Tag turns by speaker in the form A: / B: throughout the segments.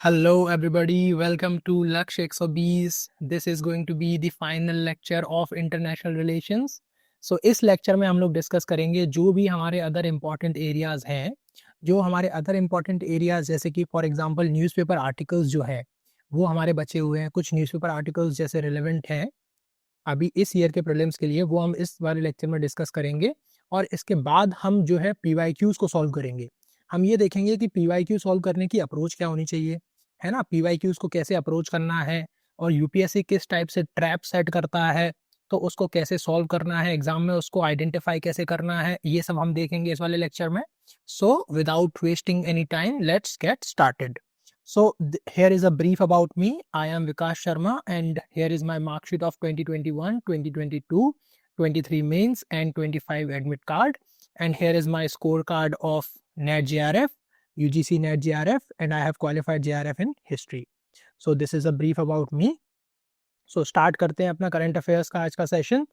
A: Hello, everybody. Welcome to Lakshya 120. This is going to be the final lecture of international relations. So इस lecture में हम लोग discuss करेंगे जो भी हमारे अदर इम्पॉर्टेंट एरियाज हैं, जो हमारे अदर इम्पॉर्टेंट एरियाज जैसे कि फॉर एग्जांपल न्यूज़पेपर आर्टिकल्स जो है वो हमारे बचे हुए हैं। कुछ न्यूज़पेपर आर्टिकल्स जैसे रिलेवेंट हैं अभी इस ईयर के प्रीलिम्स के लिए, वो हम इस वाले लेक्चर में डिस्कस करेंगे। और इसके बाद हम जो है पीवाईक्यूज को सॉल्व करेंगे। हम ये देखेंगे कि पीवाईक्यू सॉल्व करने की अप्रोच क्या होनी चाहिए, है ना। पीवाईक्यूज को कैसे अप्रोच करना है और यूपीएससी किस टाइप से ट्रैप सेट करता है, तो उसको कैसे सॉल्व करना है एग्जाम में, उसको आइडेंटिफाई कैसे करना है, ये सब हम देखेंगे इस वाले लेक्चर में। So without wasting any time, let's get started. So here is a brief about me. I am Vikas Sharma and here is my mark sheet of 2021, 2022, 23 mains and 25 admit card. And here is my scorecard of NET JRF, UGC NET JRF, and I have qualified JRF in history. So this is a brief about me. So start करते हैं अपना current affairs का आज का session.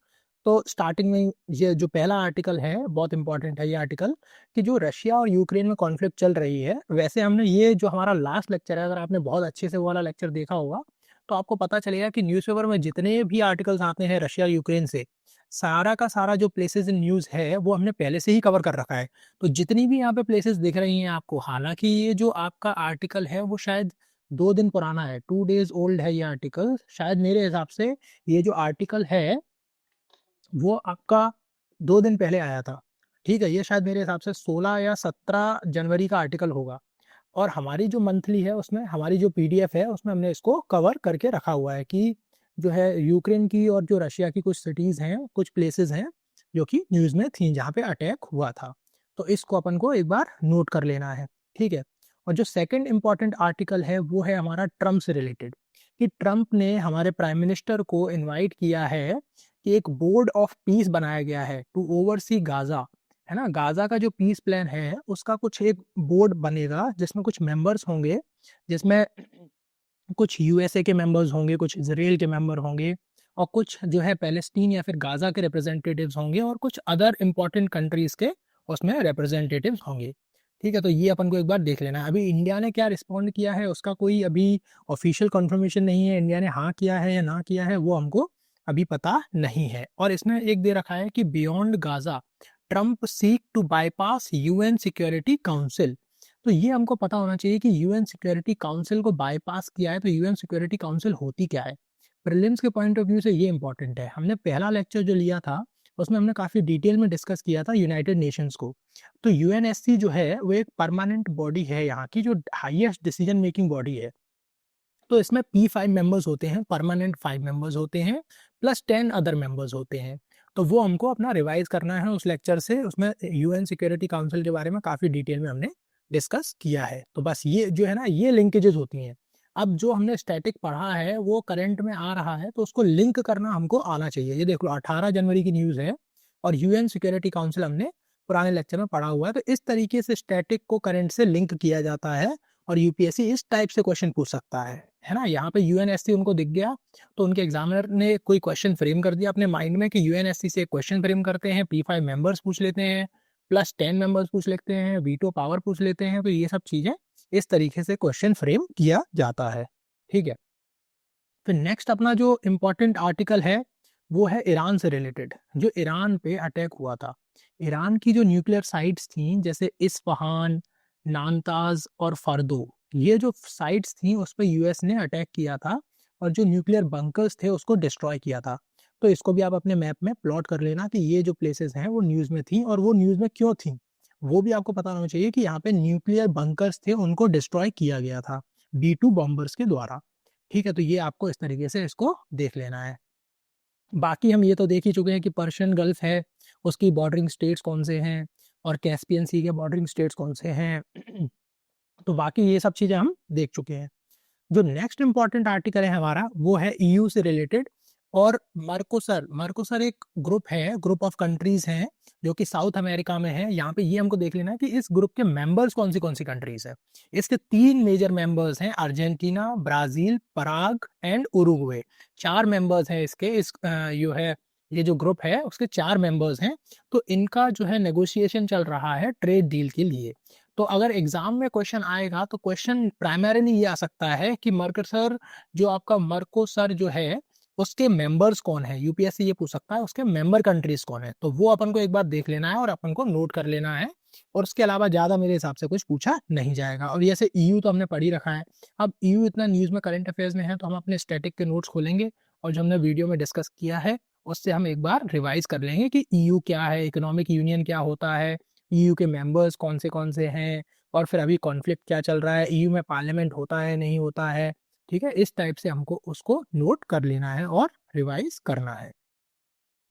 A: तो starting में ये जो पहला आर्टिकल है बहुत इंपॉर्टेंट है ये आर्टिकल, कि जो रशिया और यूक्रेन में कॉन्फ्लिक्ट चल रही है। वैसे हमने ये जो हमारा लास्ट लेक्चर है, अगर आपने बहुत अच्छे से वो वाला लेक्चर देखा होगा तो आपको पता चलेगा कि न्यूज़पेपर में जितने भी आर्टिकल्स आते हैं रशिया और यूक्रेन से, सारा का सारा जो प्लेसेस इन न्यूज़ है वो हमने पहले से ही कवर कर रखा है। तो जितनी भी यहाँ पे प्लेसेस दिख रही हैं आपको, हालांकि ये जो आपका आर्टिकल है वो शायद 2 दिन पुराना है, 2 days ओल्ड है ये आर्टिकल। शायद मेरे हिसाब से ये जो आर्टिकल है वो आपका 2 दिन पहले आया था, ठीक है। ये शायद मेरे हिसाब से 16 या 17 जनवरी का आर्टिकल होगा। और हमारी जो मंथली है उसमें, हमारी जो पीडीएफ है उसमें हमने इसको कवर करके रखा हुआ है कि जो है यूक्रेन की और जो रशिया की कुछ सिटीज़ हैं, कुछ प्लेसेस हैं जो कि न्यूज़ में थी जहाँ पे अटैक हुआ था। तो इसको अपन को एक बार नोट कर लेना है, ठीक है। और जो सेकंड इम्पॉर्टेंट आर्टिकल है वो है हमारा ट्रम्प से रिलेटेड, कि ट्रम्प ने हमारे प्राइम मिनिस्टर को इनवाइट किया है कि एक बोर्ड ऑफ पीस बनाया गया है टू ओवरसी गाजा, है ना। गाजा का जो पीस प्लान है उसका कुछ एक बोर्ड बनेगा जिसमें कुछ मेंबर्स होंगे, जिसमें कुछ यूएसए के मेंबर्स होंगे, कुछ इसराइल के मेंबर होंगे और कुछ जो है पैलेस्टीन या फिर गाजा के रिप्रेजेंटेटिव्स होंगे और कुछ अदर इम्पोर्टेंट कंट्रीज के उसमें रिप्रेजेंटेटिव्स होंगे, ठीक है। तो ये अपन को एक बार देख लेना है। अभी इंडिया ने क्या रिस्पॉन्ड किया है उसका कोई अभी ऑफिशियल कंफर्मेशन नहीं है, इंडिया ने हाँ किया है या ना किया है वो हमको अभी पता नहीं है। और इसमें एक दे रखा है कि beyond Gaza Trump seek to bypass UN Security Council. तो ये हमको पता होना चाहिए कि यूएन सिक्योरिटी काउंसिल को बाईपास किया है, तो यूएन सिक्योरिटी काउंसिल होती क्या है। प्रीलिम्स के पॉइंट ऑफ व्यू से ये इंपॉर्टेंट है। हमने पहला लेक्चर जो लिया था उसमें हमने काफ़ी डिटेल में डिस्कस किया था यूनाइटेड नेशंस को। तो यूएनएससी जो है वो एक परमानेंट बॉडी है, यहाँ की जो हाईएस्ट डिसीजन मेकिंग बॉडी है। तो इसमें P5 मेंबर्स होते हैं, परमानेंट 5 मेंबर्स होते हैं, प्लस 10 अदर मेंबर्स होते हैं। तो वो हमको अपना रिवाइज करना है उस लेक्चर से। उसमें यूएन सिक्योरिटी काउंसिल के बारे में काफ़ी डिटेल में हमने डिस्कस किया है। तो बस ये जो है ना, ये लिंकेजेस होती हैं। अब जो हमने स्टैटिक पढ़ा है वो करंट में आ रहा है, तो उसको लिंक करना हमको आना चाहिए। ये देख लो 18 जनवरी की न्यूज़ है और यूएन सिक्योरिटी काउंसिल हमने पुराने लेक्चर में पढ़ा हुआ है। तो इस तरीके से स्टैटिक को करंट से लिंक किया जाता है और यूपीएससी इस टाइप से क्वेश्चन पूछ सकता है ना। यहाँ पे यूएनएससी उनको दिख गया तो उनके एग्जामिनर ने कोई क्वेश्चन फ्रेम कर दिया अपने माइंड में कि यूएनएससी से क्वेश्चन फ्रेम करते हैं, P5 मेंबर्स पूछ लेते हैं, प्लस 10 मेंबर्स पूछ लेते हैं, वीटो पावर पूछ लेते हैं। तो ये सब चीजें इस तरीके से क्वेश्चन फ्रेम किया जाता है, ठीक है। फिर नेक्स्ट अपना जो इम्पोर्टेंट आर्टिकल है वो है ईरान से रिलेटेड, जो ईरान पे अटैक हुआ था। ईरान की जो न्यूक्लियर साइट्स थी जैसे इस्फहान, नानताज और फर्दो, ये जो साइट्स थी उस पर यूएस ने अटैक किया था और जो न्यूक्लियर बंकर्स थे उसको डिस्ट्रॉय किया था। तो इसको भी आप अपने मैप में प्लॉट कर लेना कि ये जो प्लेसेस हैं वो न्यूज़ में थी और वो न्यूज़ में क्यों थी वो भी आपको पता होना चाहिए कि यहाँ पे न्यूक्लियर बंकर्स थे, उनको डिस्ट्रॉय किया गया था B2 बॉम्बर्स के द्वारा, ठीक है। तो ये आपको इस तरीके से इसको देख लेना है। बाकी हम ये तो देख ही चुके हैं कि पर्शियन गल्फ है, उसकी बॉर्डरिंग स्टेट्स कौन से हैं और कैस्पियन सी के बॉर्डरिंग स्टेट्स कौन से हैं। तो बाकी ये सब चीज़ें हम देख चुके हैं। जो नेक्स्ट इंपॉर्टेंट आर्टिकल है हमारा वो है ईयू से रिलेटेड और मर्कोसर। मर्कोसर एक ग्रुप है, ग्रुप ऑफ कंट्रीज हैं जो कि साउथ अमेरिका में है। यहाँ पे ये हमको देख लेना है कि इस ग्रुप के मेंबर्स कौन सी कंट्रीज है। इसके 3 मेजर मेंबर्स हैं, Argentina, Brazil, Parag and Uruguay. 4 members हैं इसके। इस जो है ये जो ग्रुप है उसके 4 मेंबर्स हैं। तो इनका जो है नेगोशिएशन चल रहा है ट्रेड डील के लिए। तो तो अगर एग्जाम में क्वेश्चन आएगा तो क्वेश्चन प्राइमरीली ये आ सकता है कि मर्कसर जो आपका मर्कोसर जो है उसके मेंबर्स कौन है, यूपीएससी ये पूछ सकता है उसके मेंबर कंट्रीज कौन है, तो वो अपन को एक बार देख लेना है और अपन को नोट कर लेना है। और उसके अलावा ज्यादा मेरे हिसाब से कुछ पूछा नहीं जाएगा। और जैसे ईयू तो हमने पढ़ ही रखा है, अब ईयू इतना न्यूज में करंट अफेयर्स में है तो हम अपने स्टैटिक के नोट्स खोलेंगे और जो हमने वीडियो में डिस्कस किया है उससे हम एक बार रिवाइज कर लेंगे कि ईयू क्या है, इकोनॉमिक यूनियन क्या होता है, ईयू के मेंबर्स कौन से हैं, और फिर अभी कॉन्फ्लिक्ट क्या चल रहा है, ईयू में पार्लियामेंट होता है नहीं होता है। ठीक है, इस टाइप से हमको उसको नोट कर लेना है और रिवाइज करना है।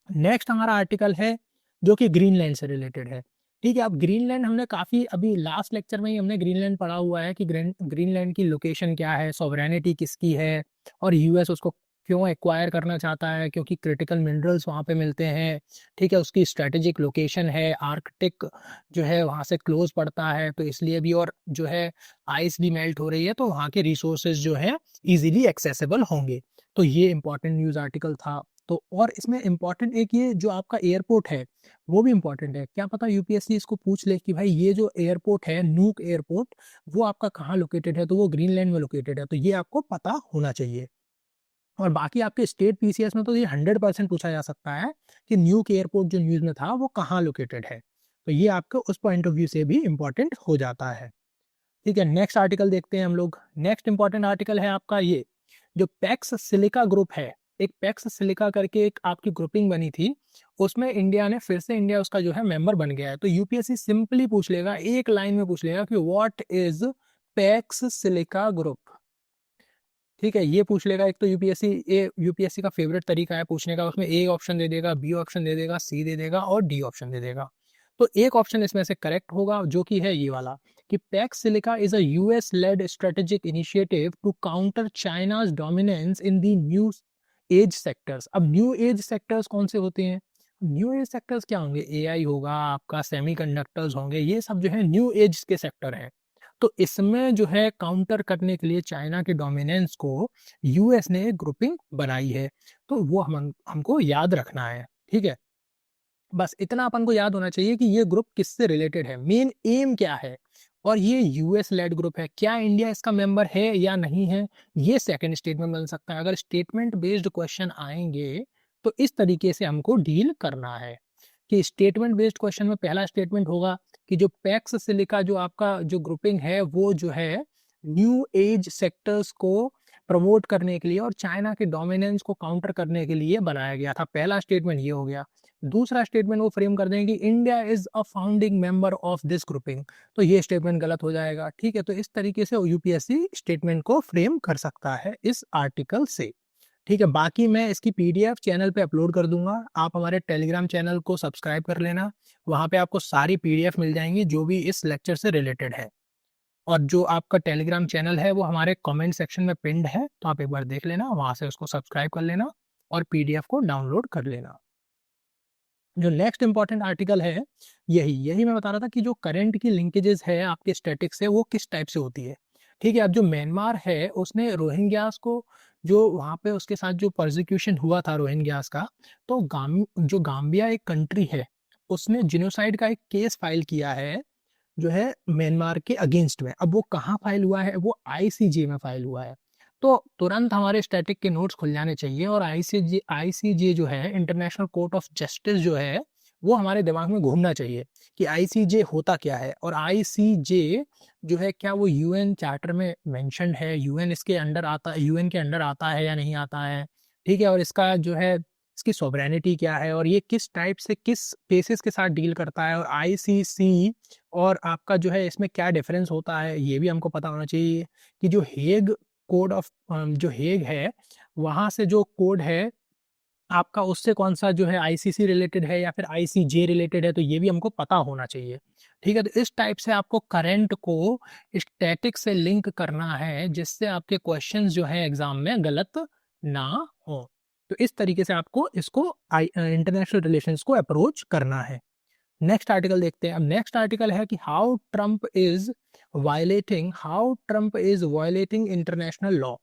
A: नेक्स्ट हमारा आर्टिकल है जो कि ग्रीनलैंड से रिलेटेड है। ठीक है, अब ग्रीनलैंड हमने काफ़ी अभी लास्ट लेक्चर में ही हमने ग्रीनलैंड पढ़ा हुआ है कि ग्रीनलैंड की लोकेशन क्या है, सॉवरेनिटी किसकी है, और यूएस उसको क्यों एक्वायर करना चाहता है, क्योंकि क्रिटिकल मिनरल्स वहाँ पे मिलते हैं। ठीक है, उसकी स्ट्रेटेजिक लोकेशन है, आर्कटिक जो है वहाँ से क्लोज पड़ता है तो इसलिए भी, और जो है आइस भी मेल्ट हो रही है तो वहाँ के रिसोर्सेज जो है इजीली एक्सेसिबल होंगे। तो ये इंपॉर्टेंट न्यूज़ आर्टिकल था। तो और इसमें इम्पॉर्टेंट एक ये जो आपका एयरपोर्ट है वो भी इम्पॉर्टेंट है। क्या पता यूपीएससी इसको पूछ ले कि भाई ये जो एयरपोर्ट है नूक एयरपोर्ट वो आपका कहाँ लोकेटेड है, तो वो ग्रीनलैंड में लोकेटेड है, तो ये आपको पता होना चाहिए। और बाकी आपके स्टेट पीसीएस में तो ये 100% पूछा जा सकता है कि न्यूक एयरपोर्ट जो न्यूज में था वो कहाँ लोकेटेड है, तो ये आपको उस पॉइंट ऑफ व्यू से भी इम्पोर्टेंट हो जाता है। ठीक है, नेक्स्ट आर्टिकल देखते हैं हम लोग। नेक्स्ट इंपॉर्टेंट आर्टिकल है आपका ये जो पैक्स सिलिका ग्रुप है। एक पैक्स सिलिका करके एक आपकी ग्रुपिंग बनी थी, उसमें इंडिया ने फिर से इंडिया उसका जो है मेंबर बन गया है। तो यूपीएससी सिंपली पूछ लेगा, एक लाइन में पूछ लेगा कि what is PACS silica group. ठीक है, ये पूछ लेगा। एक तो यूपीएससी का फेवरेट तरीका है पूछने का, उसमें ए ऑप्शन दे देगा, बी ऑप्शन दे देगा, सी दे देगा और डी ऑप्शन दे देगा। तो एक ऑप्शन इसमें से करेक्ट होगा जो कि है ये वाला कि Pax Silica is a US led strategic initiative to counter China's dominance in the new age sectors. अब न्यू एज सेक्टर्स कौन से होते हैं? न्यू एज सेक्टर्स क्या होंगे? एआई होगा आपका, सेमीकंडक्टर्स होंगे, ये सब जो है न्यू एज के सेक्टर हैं। तो इसमें जो है काउंटर करने के लिए चाइना के डोमिनेंस को यूएस ने एक ग्रुपिंग बनाई है, तो वो हमको याद रखना है। ठीक है, बस इतना अपन को याद होना चाहिए कि ये ग्रुप किससे रिलेटेड है, मेन एम क्या है, और ये यूएस लेड ग्रुप है। क्या इंडिया इसका मेंबर है या नहीं है, ये सेकंड स्टेटमेंट बन सकता है। अगर स्टेटमेंट बेस्ड क्वेश्चन आएंगे तो इस तरीके से हमको डील करना है कि स्टेटमेंट बेस्ड क्वेश्चन में पहला स्टेटमेंट होगा कि जो पैक्स सिलिका जो आपका जो ग्रुपिंग है वो जो है न्यू एज सेक्टर्स को प्रमोट करने के लिए और चाइना के डोमिनेंस को काउंटर करने के लिए बनाया गया था। पहला स्टेटमेंट ये हो गया। दूसरा स्टेटमेंट वो फ्रेम कर देंगे कि India is a founding member of this grouping, तो ये स्टेटमेंट गलत हो जाएगा। ठीक है, तो इस तरीके से यूपीएससी स्टेटमेंट को फ्रेम कर सकता है इस आर्टिकल से। ठीक है, बाकी मैं इसकी पीडीएफ चैनल पे अपलोड कर दूंगा, आप हमारे टेलीग्राम चैनल को सब्सक्राइब कर लेना, वहाँ पे आपको सारी पीडीएफ मिल जाएंगी जो भी इस लेक्चर से रिलेटेड है। और जो आपका टेलीग्राम चैनल है वो हमारे कमेंट सेक्शन में पिंड है, तो आप एक बार देख लेना, वहाँ से उसको सब्सक्राइब कर लेना और पीडीएफ को डाउनलोड कर लेना। जो नेक्स्ट इंपॉर्टेंट आर्टिकल है यही यही मैं बता रहा था कि जो करंट की लिंकेजेस है आपके स्टैटिक से वो किस टाइप से होती है। ठीक है, अब जो म्यांमार है उसने रोहिंग्यास को, जो वहाँ पे उसके साथ जो प्रोसिक्यूशन हुआ था रोहिंग्यास का, तो जो गाम्बिया एक कंट्री है उसने जिनोसाइड का एक केस फाइल किया है जो है म्यांमार के अगेंस्ट में। अब वो कहाँ फाइल हुआ है? वो आईसीजे में फाइल हुआ है। तो तुरंत हमारे स्टैटिक के नोट्स खुल जाने चाहिए और आईसीजे जो है इंटरनेशनल कोर्ट ऑफ जस्टिस जो है वो हमारे दिमाग में घूमना चाहिए कि आईसीजे होता क्या है। और आईसीजे जो है क्या वो यूएन चार्टर में मेंशन्ड है, यूएन इसके अंडर आता है, यूएन के अंडर आता है या नहीं आता है। ठीक है, और इसका जो है इसकी सॉवरेनिटी क्या है और ये किस टाइप से किस केसेस के साथ डील करता है, और आईसीसी और आपका जो है इसमें क्या डिफरेंस होता है ये भी हमको पता होना चाहिए। कि जो हेग कोड ऑफ जो हेग है वहाँ से जो कोड है आपका उससे कौन सा जो है आईसीसी रिलेटेड है या फिर आईसीजे रिलेटेड है, तो ये भी हमको पता होना चाहिए। ठीक है, तो इस टाइप से आपको करंट को स्टैटिक से लिंक करना है जिससे आपके क्वेश्चंस जो है एग्जाम में गलत ना हो। तो इस तरीके से आपको इसको इंटरनेशनल रिलेशंस को अप्रोच करना है। नेक्स्ट आर्टिकल देखते हैं। अब नेक्स्ट आर्टिकल है कि how Trump is violating international law.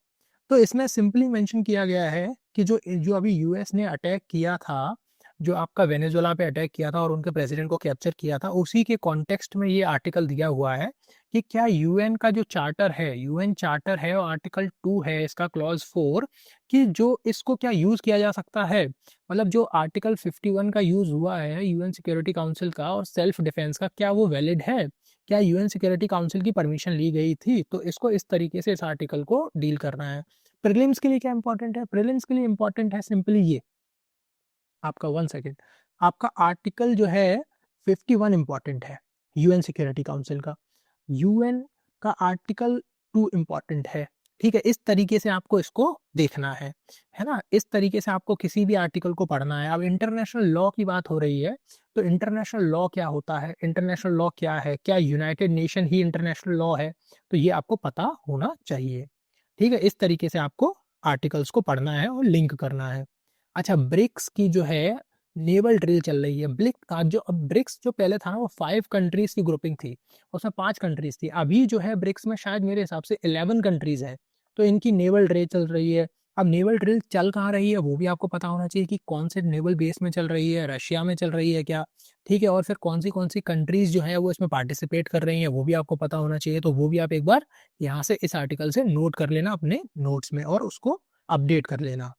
A: तो इसमें सिंपली मेंशन किया गया है कि जो जो अभी यूएस ने अटैक किया था जो आपका वेनेजुएला पे अटैक किया था और उनके प्रेसिडेंट को कैप्चर किया था, उसी के कॉन्टेक्स्ट में ये आर्टिकल दिया हुआ है कि क्या यूएन का जो चार्टर है, यूएन चार्टर है और आर्टिकल 2 है इसका क्लॉज 4, कि जो इसको क्या यूज किया जा सकता है, मतलब जो आर्टिकल 51 का यूज हुआ है यूएन सिक्योरिटी काउंसिल का और सेल्फ डिफेंस का, क्या वो वैलिड है, क्या यूएन सिक्योरिटी काउंसिल की परमिशन ली गई थी। तो इसको इस तरीके से इस आर्टिकल को डील करना है। प्रीलिम्स के लिए क्या इंपॉर्टेंट है, प्रीलिम्स के लिए इंपॉर्टेंट है सिंपली ये आपका 1 सेकेंड, आपका आर्टिकल जो है 51 इंपॉर्टेंट है यूएन सिक्योरिटी काउंसिल का, यूएन का आर्टिकल 2 इंपॉर्टेंट है। ठीक है, इस तरीके से आपको इसको देखना है ना, इस तरीके से आपको किसी भी आर्टिकल को पढ़ना है। अब इंटरनेशनल लॉ की बात हो रही है, तो इंटरनेशनल लॉ क्या होता है, इंटरनेशनल लॉ क्या है, क्या यूनाइटेड नेशन ही इंटरनेशनल लॉ है, तो ये आपको पता होना चाहिए। ठीक है, इस तरीके से आपको आर्टिकल्स को पढ़ना है और लिंक करना है। अच्छा, ब्रिक्स की जो है नेवल ड्रिल चल रही है। ब्रिक्स जो पहले था ना वो 5 कंट्रीज की ग्रुपिंग थी, उसमें 5 कंट्रीज थी। अभी जो है ब्रिक्स में शायद मेरे हिसाब से 11 कंट्रीज है, तो इनकी नेवल ड्रिल चल रही है। अब नेवल ड्रिल चल कहाँ रही है वो भी आपको पता होना चाहिए कि कौन से नेवल बेस में चल रही है, रशिया में चल रही है क्या, ठीक है, और फिर कौन सी कंट्रीज जो है वो इसमें पार्टिसिपेट कर रही हैं वो भी आपको पता होना चाहिए। तो वो भी आप एक बार यहाँ से इस आर्टिकल से नोट कर लेना अपने नोट्स में और उसको अपडेट कर लेना।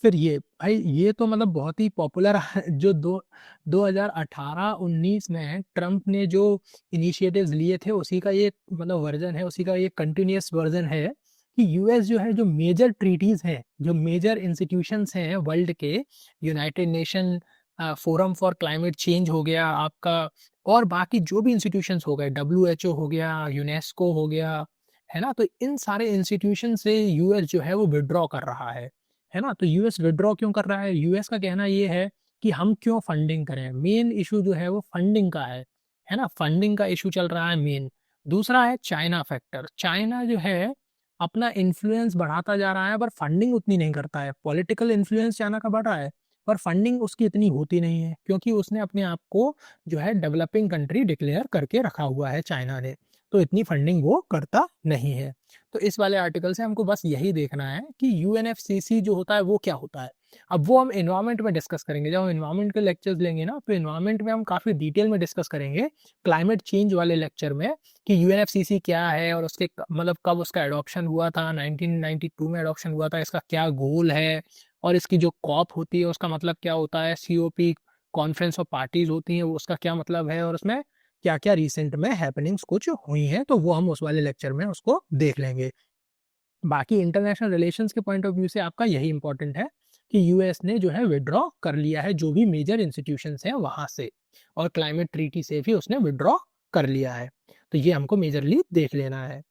A: फिर ये भाई, ये तो मतलब बहुत ही पॉपुलर जो 2018-19 में ट्रम्प ने जो इनिशिएटिव्स लिए थे उसी का ये मतलब वर्जन है, उसी का ये कंटिन्यूअस वर्जन है कि यूएस जो है जो मेजर ट्रीटीज हैं, जो मेजर इंस्टीट्यूशंस हैं वर्ल्ड के, United nation forum for climate change हो गया आपका, और बाकी जो भी इंस्टीट्यूशंस हो गए, डब्ल्यूएचओ हो गया, यूनेस्को हो गया, है ना, तो इन सारे इंस्टीट्यूशन से यूएस जो है वो विड्रॉ कर रहा है ना। तो यूएस विड्रॉ क्यों कर रहा है, यूएस का कहना ये है कि हम क्यों फंडिंग करें, मेन इशू जो है वो फंडिंग का है ना, फंडिंग का इशू चल रहा है मेन। दूसरा है चाइना फैक्टर, चाइना जो है अपना इन्फ्लुएंस बढ़ाता जा रहा है पर फंडिंग उतनी नहीं करता है, पॉलिटिकल इन्फ्लुएंस चाइना का बढ़ रहा है पर फंडिंग उसकी इतनी होती नहीं है, क्योंकि उसने अपने आप को जो है डेवलपिंग कंट्री डिक्लेयर करके रखा हुआ है चाइना ने, तो इतनी फंडिंग वो करता नहीं है। तो इस वाले आर्टिकल से हमको बस यही देखना है कि यूएनएफसीसी जो होता है वो क्या होता है। अब वो हम एनवायरनमेंट में डिस्कस करेंगे, जब हम एनवायरनमेंट के लेक्चर्स लेंगे ना तो एनवायरनमेंट में हम काफ़ी डिटेल में डिस्कस करेंगे क्लाइमेट चेंज वाले लेक्चर में कि यूएनएफसीसी क्या है और उसके मतलब कब उसका एडॉप्शन हुआ था, 1992 में एडॉप्शन हुआ था, इसका क्या गोल है, और इसकी जो कॉप होती है उसका मतलब क्या होता है, सीओपी कॉन्फ्रेंस ऑफ पार्टीज होती हैं वो उसका क्या मतलब है, और उसमें क्या क्या रिसेंट में हैपनिंग्स कुछ हुई हैं, तो वो हम उस वाले लेक्चर में उसको देख लेंगे। बाकी इंटरनेशनल रिलेशंस के पॉइंट ऑफ व्यू से आपका यही इंपॉर्टेंट है कि यूएस ने जो है विड्रॉ कर लिया है जो भी मेजर इंस्टीट्यूशंस हैं वहां से, और क्लाइमेट ट्रीटी से भी उसने विड्रॉ कर लिया है। तो ये हमको मेजरली देख लेना है।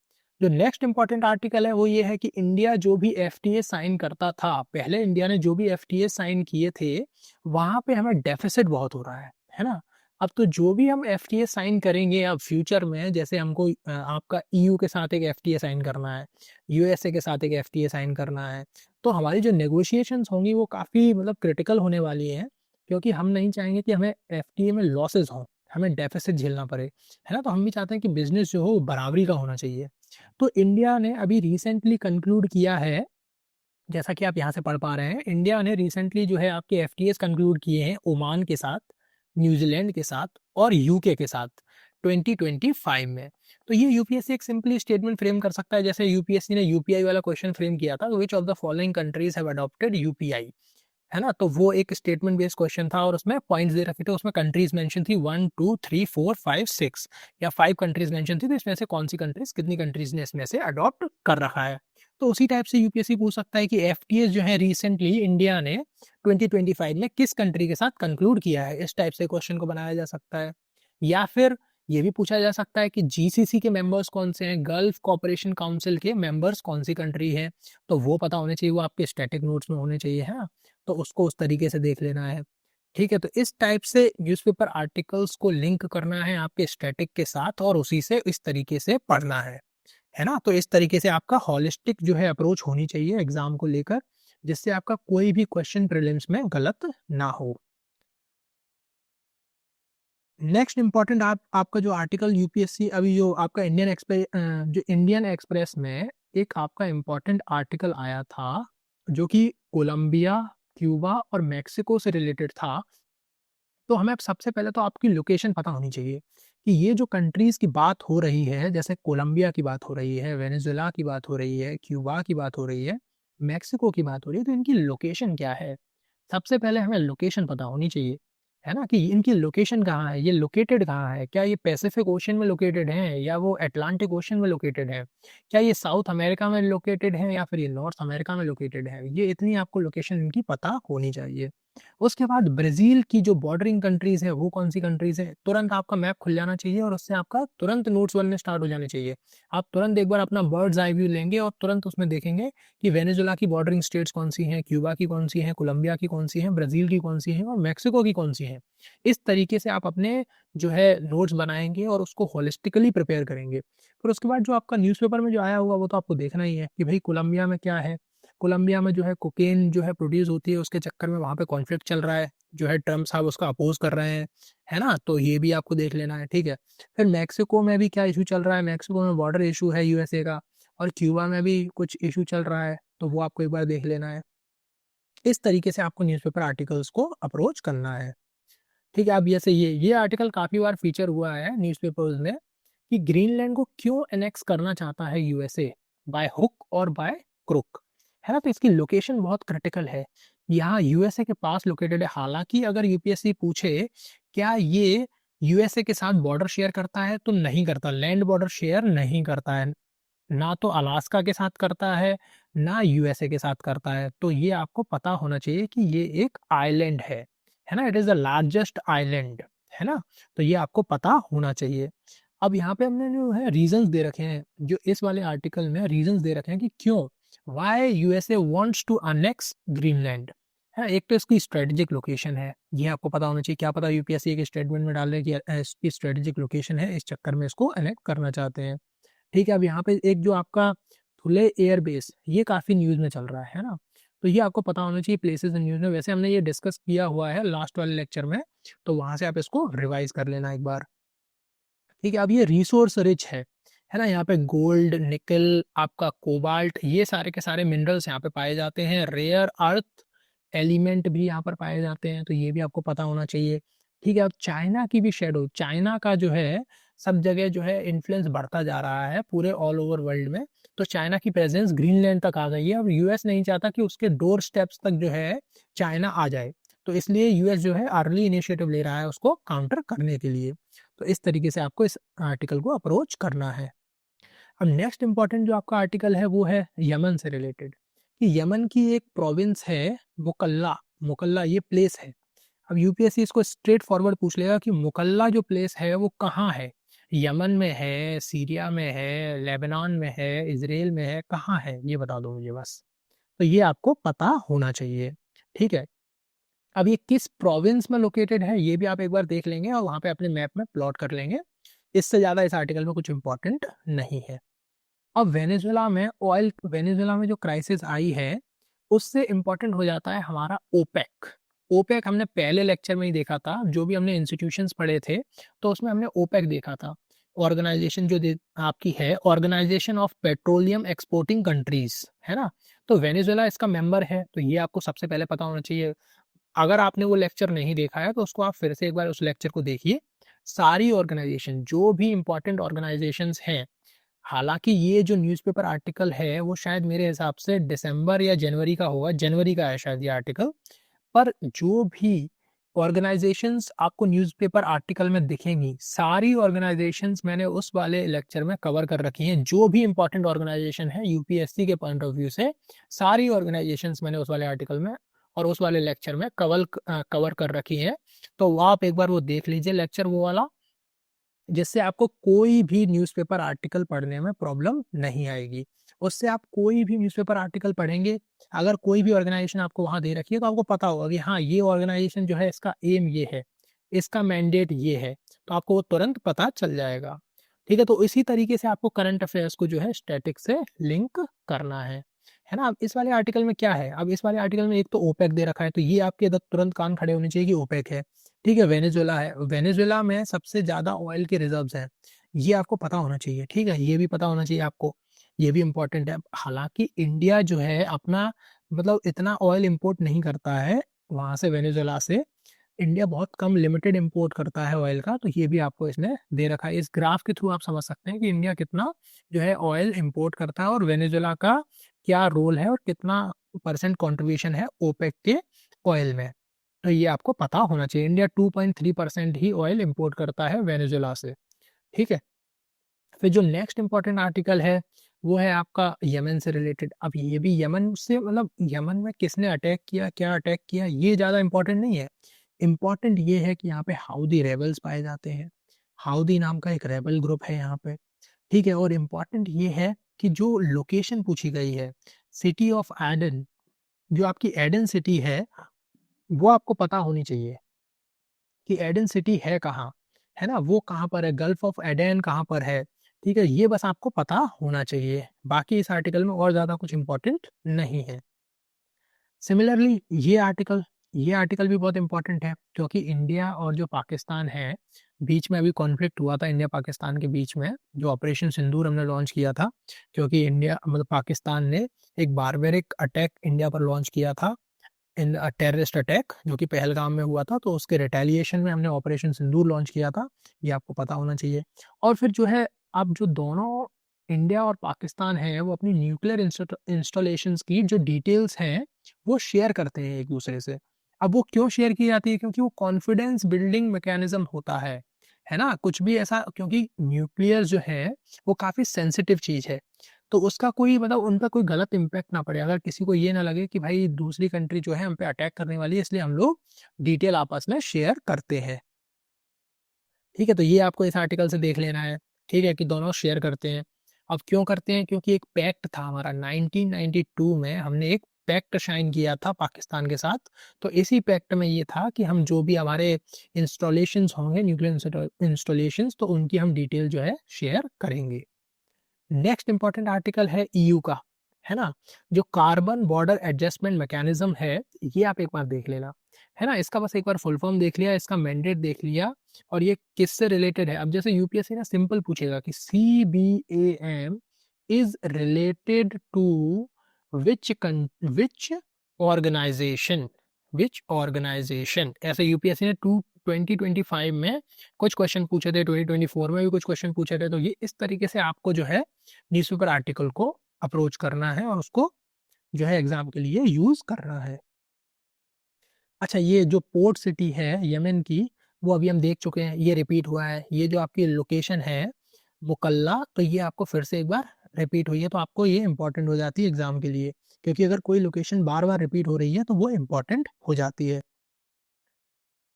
A: जो नेक्स्ट इंपॉर्टेंट आर्टिकल है वो ये है कि इंडिया जो भी एफटीए साइन करता था, पहले इंडिया ने जो भी एफटीए साइन किए थे वहां पे हमें डेफिसिट बहुत हो रहा है ना। अब तो जो भी हम एफटीए साइन करेंगे अब फ्यूचर में, जैसे हमको आपका ईयू के साथ एक एफटीए साइन करना है, यूएसए के साथ एक एफटीए साइन करना है, तो हमारी जो नेगोशिएशंस होंगी वो काफ़ी मतलब क्रिटिकल होने वाली हैं, क्योंकि हम नहीं चाहेंगे कि हमें एफटीए में लॉसेस हों, हमें डेफिसिट झेलना पड़े, है ना। तो हम भी चाहते हैं कि बिजनेस जो हो वो बराबरी का होना चाहिए। तो इंडिया ने अभी रिसेंटली कंक्लूड किया है, जैसा कि आप यहाँ से पढ़ पा रहे हैं, इंडिया ने रिसेंटली जो है आपके एफटीएस कंक्लूड किए हैं ओमान के साथ, न्यूजीलैंड के साथ और यूके के साथ 2025 में। तो ये यूपीएससी एक सिंपली स्टेटमेंट फ्रेम कर सकता है, जैसे यूपीएससी ने यूपीआई वाला क्वेश्चन फ्रेम किया था, which of the following countries have adopted UPI, है ना। तो वो एक स्टेटमेंट बेस्ड क्वेश्चन था और उसमें पॉइंट्स दे रखे थे, उसमें कंट्रीज मेंशन थी 1 2 3 4 5 6 या 5 कंट्रीज मेंशन थी, तो इसमें से कौन सी कंट्रीज कितनी कंट्रीज ने इसमें से अडॉप्ट कर रखा है। तो उसी टाइप से यूपीएससी पूछ सकता है कि एफटीएस जो है रिसेंटली इंडिया ने 2025 में किस कंट्री के साथ कंक्लूड किया है, इस टाइप से क्वेश्चन को बनाया जा सकता है। या फिर ये भी पूछा जा सकता है कि जीसीसी के मेंबर्स कौन से हैं, गल्फ कोऑपरेशन काउंसिल के मेंबर्स कौन सी कंट्री है, तो वो पता होने चाहिए, वो आपके स्टैटिक नोट्स में होने चाहिए, है ना। तो उसको उस तरीके से देख लेना है। ठीक है, तो इस टाइप से न्यूज़पेपर आर्टिकल्स को लिंक करना है आपके स्टैटिक के साथ और उसी से इस तरीके से पढ़ना है ना। तो इस तरीके से आपका हॉलिस्टिक जो है अप्रोच होनी चाहिए एग्जाम को लेकर, जिससे आपका कोई भी क्वेश्चन प्रीलिम्स में गलत ना हो। नेक्स्ट इंपॉर्टेंट आपका जो आर्टिकल यूपीएससी अभी जो आपका इंडियन एक्सप्रेस में एक आपका इंपॉर्टेंट आर्टिकल आया था, जो कि कोलंबिया क्यूबा और मेक्सिको से रिलेटेड था, तो हमें अब सबसे पहले तो आपकी लोकेशन पता होनी चाहिए कि ये जो कंट्रीज़ की बात हो रही है, जैसे कोलंबिया की बात हो रही है, वेनेज़ुएला की बात हो रही है, क्यूबा की बात हो रही है, मेक्सिको की बात हो रही है, तो इनकी लोकेशन क्या है? सबसे पहले हमें लोकेशन पता होनी चाहिए, है ना? कि इनकी लोकेशन कहाँ है, ये लोकेटेड कहाँ है? क्या ये पैसिफिक ओशन में लोकेटेड हैं या वो अटलांटिक ओशन में लोकेटेड है? क्या ये साउथ अमेरिका में लोकेटेड है या फिर ये नॉर्थ अमेरिका में लोकेटेड है? ये इतनी आपको लोकेशन इनकी पता होनी चाहिए। उसके बाद ब्राज़ील की जो बॉर्डरिंग कंट्रीज़ है, वो कौन-सी कंट्रीज़ है? तुरंत आपका मैप खुल जाना चाहिए और उससे आपका तुरंत नोट्स बनने स्टार्ट हो जाने चाहिए। आप तुरंत एक बार अपना बर्ड्स आई व्यू लेंगे और तुरंत उसमें देखेंगे कि वेनेजुएला की बॉर्डरिंग स्टेट्स कौन-सी हैं, क्यूबा की कौन-सी हैं, कोलंबिया की कौन-सी हैं, ब्राज़ील की कौन-सी हैं और मेक्सिको की कौन-सी हैं। इस तरीके से आप अपने जो है नोट्स बनाएँगे और उसको होलिस्टिकली प्रिपेयर करेंगे। फिर उसके बाद जो आपका न्यूज़पेपर में जो आया होगा वो तो आपको देखना ही है कि भई कोलंबिया में क्या है? कोलंबिया में जो है कोकेन जो है प्रोड्यूस होती है, उसके चक्कर में वहाँ पे कॉन्फ्लिक्ट चल रहा है, जो है ट्रम्प साहब उसको अपोज़ कर रहे हैं, है ना? तो ये भी आपको देख लेना है, ठीक है? फिर मेक्सिको में भी क्या इश्यू चल रहा है, मेक्सिको में बॉर्डर इश्यू है यूएसए का और क्यूबा में भी कुछ इश्यू चल रहा है, तो वो आपको एक बार देख लेना है। इस तरीके से आपको न्यूज़पेपर आर्टिकल्स को अप्रोच करना है, ठीक है? अब जैसे ये आर्टिकल काफ़ी बार फीचर हुआ है न्यूज़पेपर्स में कि ग्रीनलैंड को क्यों एनेक्स करना चाहता है यूएसए बाय हुक और बाय क्रुक, है ना? तो इसकी लोकेशन बहुत क्रिटिकल है। यहाँ यूएसए के पास लोकेटेड है। हालाँकि अगर यूपीएससी पूछे क्या ये यूएसए के साथ बॉर्डर शेयर करता है? तो नहीं करता, लैंड बॉर्डर शेयर नहीं करता है। ना तो अलास्का के साथ करता है, ना यूएसए के साथ करता है। तो ये आपको पता होना चाहिए कि ये एक आइलैंड है ना? It is the largest island, है ना? तो ये आपको पता होना चाहिए। अब यहाँ पे हमने जो है रीज़न्स दे रखे हैं, जो इस वाले आर्टिकल में रीज़न्स दे रखे हैं कि क्यों, why USA wants to annex Greenland, है। एक तो इसकी स्ट्रेटेजिक लोकेशन है, ये आपको पता होना चाहिए। क्या पता यूपीएससी एक स्टेटमेंट में डाल दे कि इसकी स्ट्रेटेजिक लोकेशन है, इस चक्कर में इसको अनेक्ट करना चाहते हैं। ठीक है, अब यहाँ पे एक जो आपका धुले एयरबेस, ये काफ़ी न्यूज़ में चल रहा है ना? तो ये आपको पता होना चाहिए प्लेसेस इन न्यूज़ में। वैसे हमने ये डिस्कस किया हुआ है लास्ट वाले लेक्चर में, तो वहाँ से आप इसको रिवाइज़ कर लेना एक बार। ठीक है, अब ये रिसोर्स रिच है ना? यहाँ पे गोल्ड, निकल, आपका कोबाल्ट, ये सारे के सारे मिनरल्स यहाँ पे पाए जाते हैं। रेयर अर्थ एलिमेंट भी यहाँ पर पाए जाते हैं, तो ये भी आपको पता होना चाहिए। ठीक है, अब चाइना की भी शैडो, चाइना का जो है सब जगह जो है इन्फ्लुएंस बढ़ता जा रहा है पूरे ऑल ओवर वर्ल्ड में। तो चाइना की प्रेजेंस ग्रीनलैंड तक आ गई है। अब यूएस नहीं चाहता कि उसके डोर स्टेप्स तक जो है चाइना आ जाए। तो इसलिए यूएस जो है अर्ली इनिशिएटिव ले रहा है उसको काउंटर करने के लिए। तो इस तरीके से आपको इस आर्टिकल को अप्रोच करना है। अब नेक्स्ट इम्पोर्टेंट जो आपका आर्टिकल है वो है यमन से रिलेटेड, कि यमन की एक प्रोविंस है मुकल्ला, मुकल्ला ये प्लेस है। अब यूपीएससी इसको स्ट्रेट फॉरवर्ड पूछ लेगा कि मुकल्ला जो प्लेस है वो कहाँ है? यमन में है, सीरिया में है, लेबनान में है, इज़राइल में है, कहाँ है? ये बता दो मुझे बस। तो ये आपको पता होना चाहिए, ठीक है? अब ये किस प्रोविंस में लोकेटेड है ये भी आप एक बार देख लेंगे और वहाँ पे अपने मैप में प्लॉट कर लेंगे। इससे ज़्यादा इस आर्टिकल में कुछ इम्पोर्टेंट नहीं है। अब वेनेजुएला में जो क्राइसिस आई है, उससे इम्पोर्टेंट हो जाता है हमारा ओपेक। ओपेक हमने पहले लेक्चर में ही देखा था, जो भी हमने इंस्टीट्यूशंस पढ़े थे, तो उसमें हमने ओपेक देखा था। ऑर्गेनाइजेशन जो आपकी है, organisation of petroleum exporting countries, है ना? तो वेनेजुएला इसका मेंबर है, तो ये आपको सबसे पहले पता होना चाहिए। अगर आपने वो लेक्चर नहीं देखा है, तो उसको आप फिर से एक बार उस लेक्चर को देखिए। सारी ऑर्गेनाइजेशन, जो भी इम्पोर्टेंट ऑर्गेनाइजेशंस हैं, हालाँकि ये जो न्यूज़पेपर आर्टिकल है, वो शायद मेरे हिसाब से दिसंबर या जनवरी का होगा, जनवरी का है शायद ये आर्टिकल। पर जो भी ऑर्गेनाइजेशंस आपको न्यूज़पेपर आर्टिकल में दिखेंगी, सारी ऑर्गेनाइजेशंस मैंने उस वाले लेक्चर में कवर कर रखी हैं। जो भी इम्पोर्टेंट ऑर्गेनाइजेशन है यूपीएससी के पॉइंट ऑफ व्यू से, सारी ऑर्गेनाइजेशंस मैंने उस वाले आर्टिकल में और उस वाले लेक्चर में कवर कर रखी है। तो वो आप एक बार वो देख लीजिए लेक्चर वो वाला, जिससे आपको कोई भी न्यूज़पेपर आर्टिकल पढ़ने में प्रॉब्लम नहीं आएगी। उससे आप कोई भी न्यूज़पेपर आर्टिकल पढ़ेंगे, अगर कोई भी ऑर्गेनाइज़ेशन आपको वहाँ दे रखी है, तो आपको पता होगा कि हाँ, ये ऑर्गेनाइज़ेशन जो है इसका एम ये है, इसका मैंडेट ये है, तो आपको वो तुरंत पता चल जाएगा। ठीक है? तो इसी तरीके से आपको करंट अफेयर्स को जो है स्टैटिक से लिंक करना है ना? अब इस वाले आर्टिकल में क्या है? अब इस वाले आर्टिकल में एक तो ओपेक दे रखा है, तो ये आपके इधर तुरंत कान खड़े होने चाहिए कि ओपेक है। ठीक है, वेनेजुएला है। वेनेजुएला में सबसे ज़्यादा ऑयल के रिज़र्व्स हैं। ये आपको पता होना चाहिए, ठीक है? ये भी पता होना चाहिए आपको, ये भी इम्पोर्टेंट है। हालाँकि इंडिया जो है अपना मतलब इतना ऑयल इंपोर्ट नहीं करता है वहाँ से, वेनेजुएला से। इंडिया बहुत कम लिमिटेड इंपोर्ट करता है ऑयल का, तो ये भी आपको इसने दे रखा है। इस ग्राफ के थ्रू आप समझ सकते हैं कि इंडिया कितना जो है ऑयल इंपोर्ट करता है और वेनेजुएला का क्या रोल है और कितना परसेंट कंट्रीब्यूशन है ओपेक के ऑयल में। तो ये आपको पता होना चाहिए। इंडिया 2.3% ही ऑयल इंपोर्ट करता है वेनेजुएला से। ठीक है। फिर जो नेक्स्ट इंपॉर्टेंट आर्टिकल है वो है आपका यमन से रिलेटेड। अब ये भी यमन से, मतलब यमन में किसने अटैक किया, क्या अटैक किया, ये ज़्यादा इंपॉर्टेंट नहीं है। इम्पॉर्टेंट ये है कि यहाँ पे हाउदी रेबल्स पाए जाते हैं। हाउदी नाम का एक रेबल ग्रुप है यहाँ पे। ठीक है। और इम्पॉर्टेंट ये है कि जो लोकेशन पूछी गई है, सिटी ऑफ एडन, जो आपकी एडन सिटी है, वो आपको पता होनी चाहिए कि एडन सिटी है कहाँ, है ना, वो कहाँ पर है, गल्फ ऑफ एडन कहाँ पर है। ठीक है, ये बस आपको पता होना चाहिए। बाकी इस आर्टिकल में और ज़्यादा कुछ इंपॉर्टेंट नहीं है। सिमिलरली ये आर्टिकल भी बहुत इंपॉर्टेंट है, क्योंकि इंडिया और जो पाकिस्तान है, बीच में अभी कॉन्फ्लिक्ट हुआ था इंडिया पाकिस्तान के बीच में, जो ऑपरेशन सिंदूर हमने लॉन्च किया था। क्योंकि इंडिया, मतलब पाकिस्तान ने एक बारबेरिक अटैक इंडिया पर लॉन्च किया था, इन टेररिस्ट अटैक जो कि पहलगाम में हुआ था, तो उसके रिटेलिएशन में हमने ऑपरेशन सिंदूर लॉन्च किया था। ये आपको पता होना चाहिए। और फिर जो है, अब जो दोनों इंडिया और पाकिस्तान है, वो अपनी न्यूक्लियर इंस्टॉलेशंस की जो डिटेल्स हैं वो शेयर करते हैं एक दूसरे से। अब वो क्यों शेयर की जाती है? क्योंकि वो कॉन्फिडेंस बिल्डिंग मैकेनिज्म होता है ना, कुछ भी ऐसा, क्योंकि न्यूक्लियर जो है वो काफ़ी सेंसिटिव चीज़ है। तो उसका कोई, मतलब उन पर कोई गलत इम्पैक्ट ना पड़े, अगर किसी को ये ना लगे कि भाई दूसरी कंट्री जो है हम पे अटैक करने वाली है, इसलिए हम लोग डिटेल आपस में शेयर करते हैं। ठीक है, तो ये आपको इस आर्टिकल से देख लेना है। ठीक है, कि दोनों शेयर करते हैं। अब क्यों करते हैं? क्योंकि एक पैक्ट था हमारा 1992 में, हमने एक पैक्ट साइन किया था पाकिस्तान के साथ। तो इसी पैक्ट में ये था कि हम जो भी हमारे इंस्टॉलेशंस होंगे, न्यूक्लियर इंस्टॉलेशंस, तो उनकी हम डिटेल जो है शेयर करेंगे। नेक्स्ट इंपॉर्टेंट आर्टिकल है ईयू का, है ना, जो कार्बन बॉर्डर एडजस्टमेंट मैकेनिज्म है, ये आप एक बार देख लेना, है ना। इसका बस एक बार फुल फॉर्म देख लिया, इसका मैंडेट देख लिया, और ये किससे रिलेटेड है। अब जैसे यूपीएससी ना सिंपल पूछेगा कि CBAM is related to which organisation, which organisation, ऐसे यूपीएससी ने 2025 में कुछ क्वेश्चन पूछे थे, 2024 में भी कुछ क्वेश्चन पूछे थे। तो ये इस तरीके से आपको जो है न्यूज़पेपर आर्टिकल को अप्रोच करना है और उसको जो है एग्जाम के लिए यूज करना है। अच्छा, ये जो पोर्ट सिटी है यमन की, वो अभी हम देख चुके हैं, ये रिपीट हुआ है। ये जो आपकी लोकेशन है मुकल्ला, तो ये आपको फिर से एक बार रिपीट हुई है, तो आपको ये इंपॉर्टेंट हो जाती है एग्जाम के लिए। क्योंकि अगर कोई लोकेशन बार बार रिपीट हो रही है तो वो इंपॉर्टेंट हो जाती है।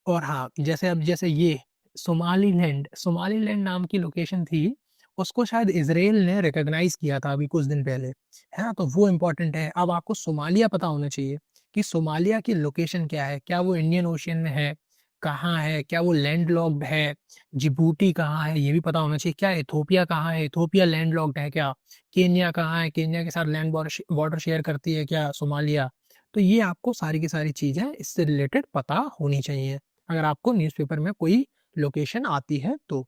A: और हाँ, जैसे अब जैसे ये सोमालीलैंड, सोमालीलैंड नाम की लोकेशन थी, उसको शायद इजराइल ने रिकॉग्नाइज किया था अभी कुछ दिन पहले, है ना, तो वो इम्पोर्टेंट है। अब आपको सोमालिया पता होना चाहिए कि सोमालिया की लोकेशन क्या है, क्या वो इंडियन ओशियन में है, कहाँ है, क्या वो लैंड लॉक्ड है, जिबूटी कहाँ है, ये भी पता होना चाहिए। क्या इथोपिया कहाँ है, इथोपिया लैंड लॉक्ड है क्या, केन्या कहाँ है, केन्या के साथ लैंड बॉर्डर शेयर करती है क्या सोमालिया। तो ये आपको सारी की सारी चीज़ें इससे रिलेटेड पता होनी चाहिए अगर आपको न्यूज़पेपर में कोई लोकेशन आती है तो।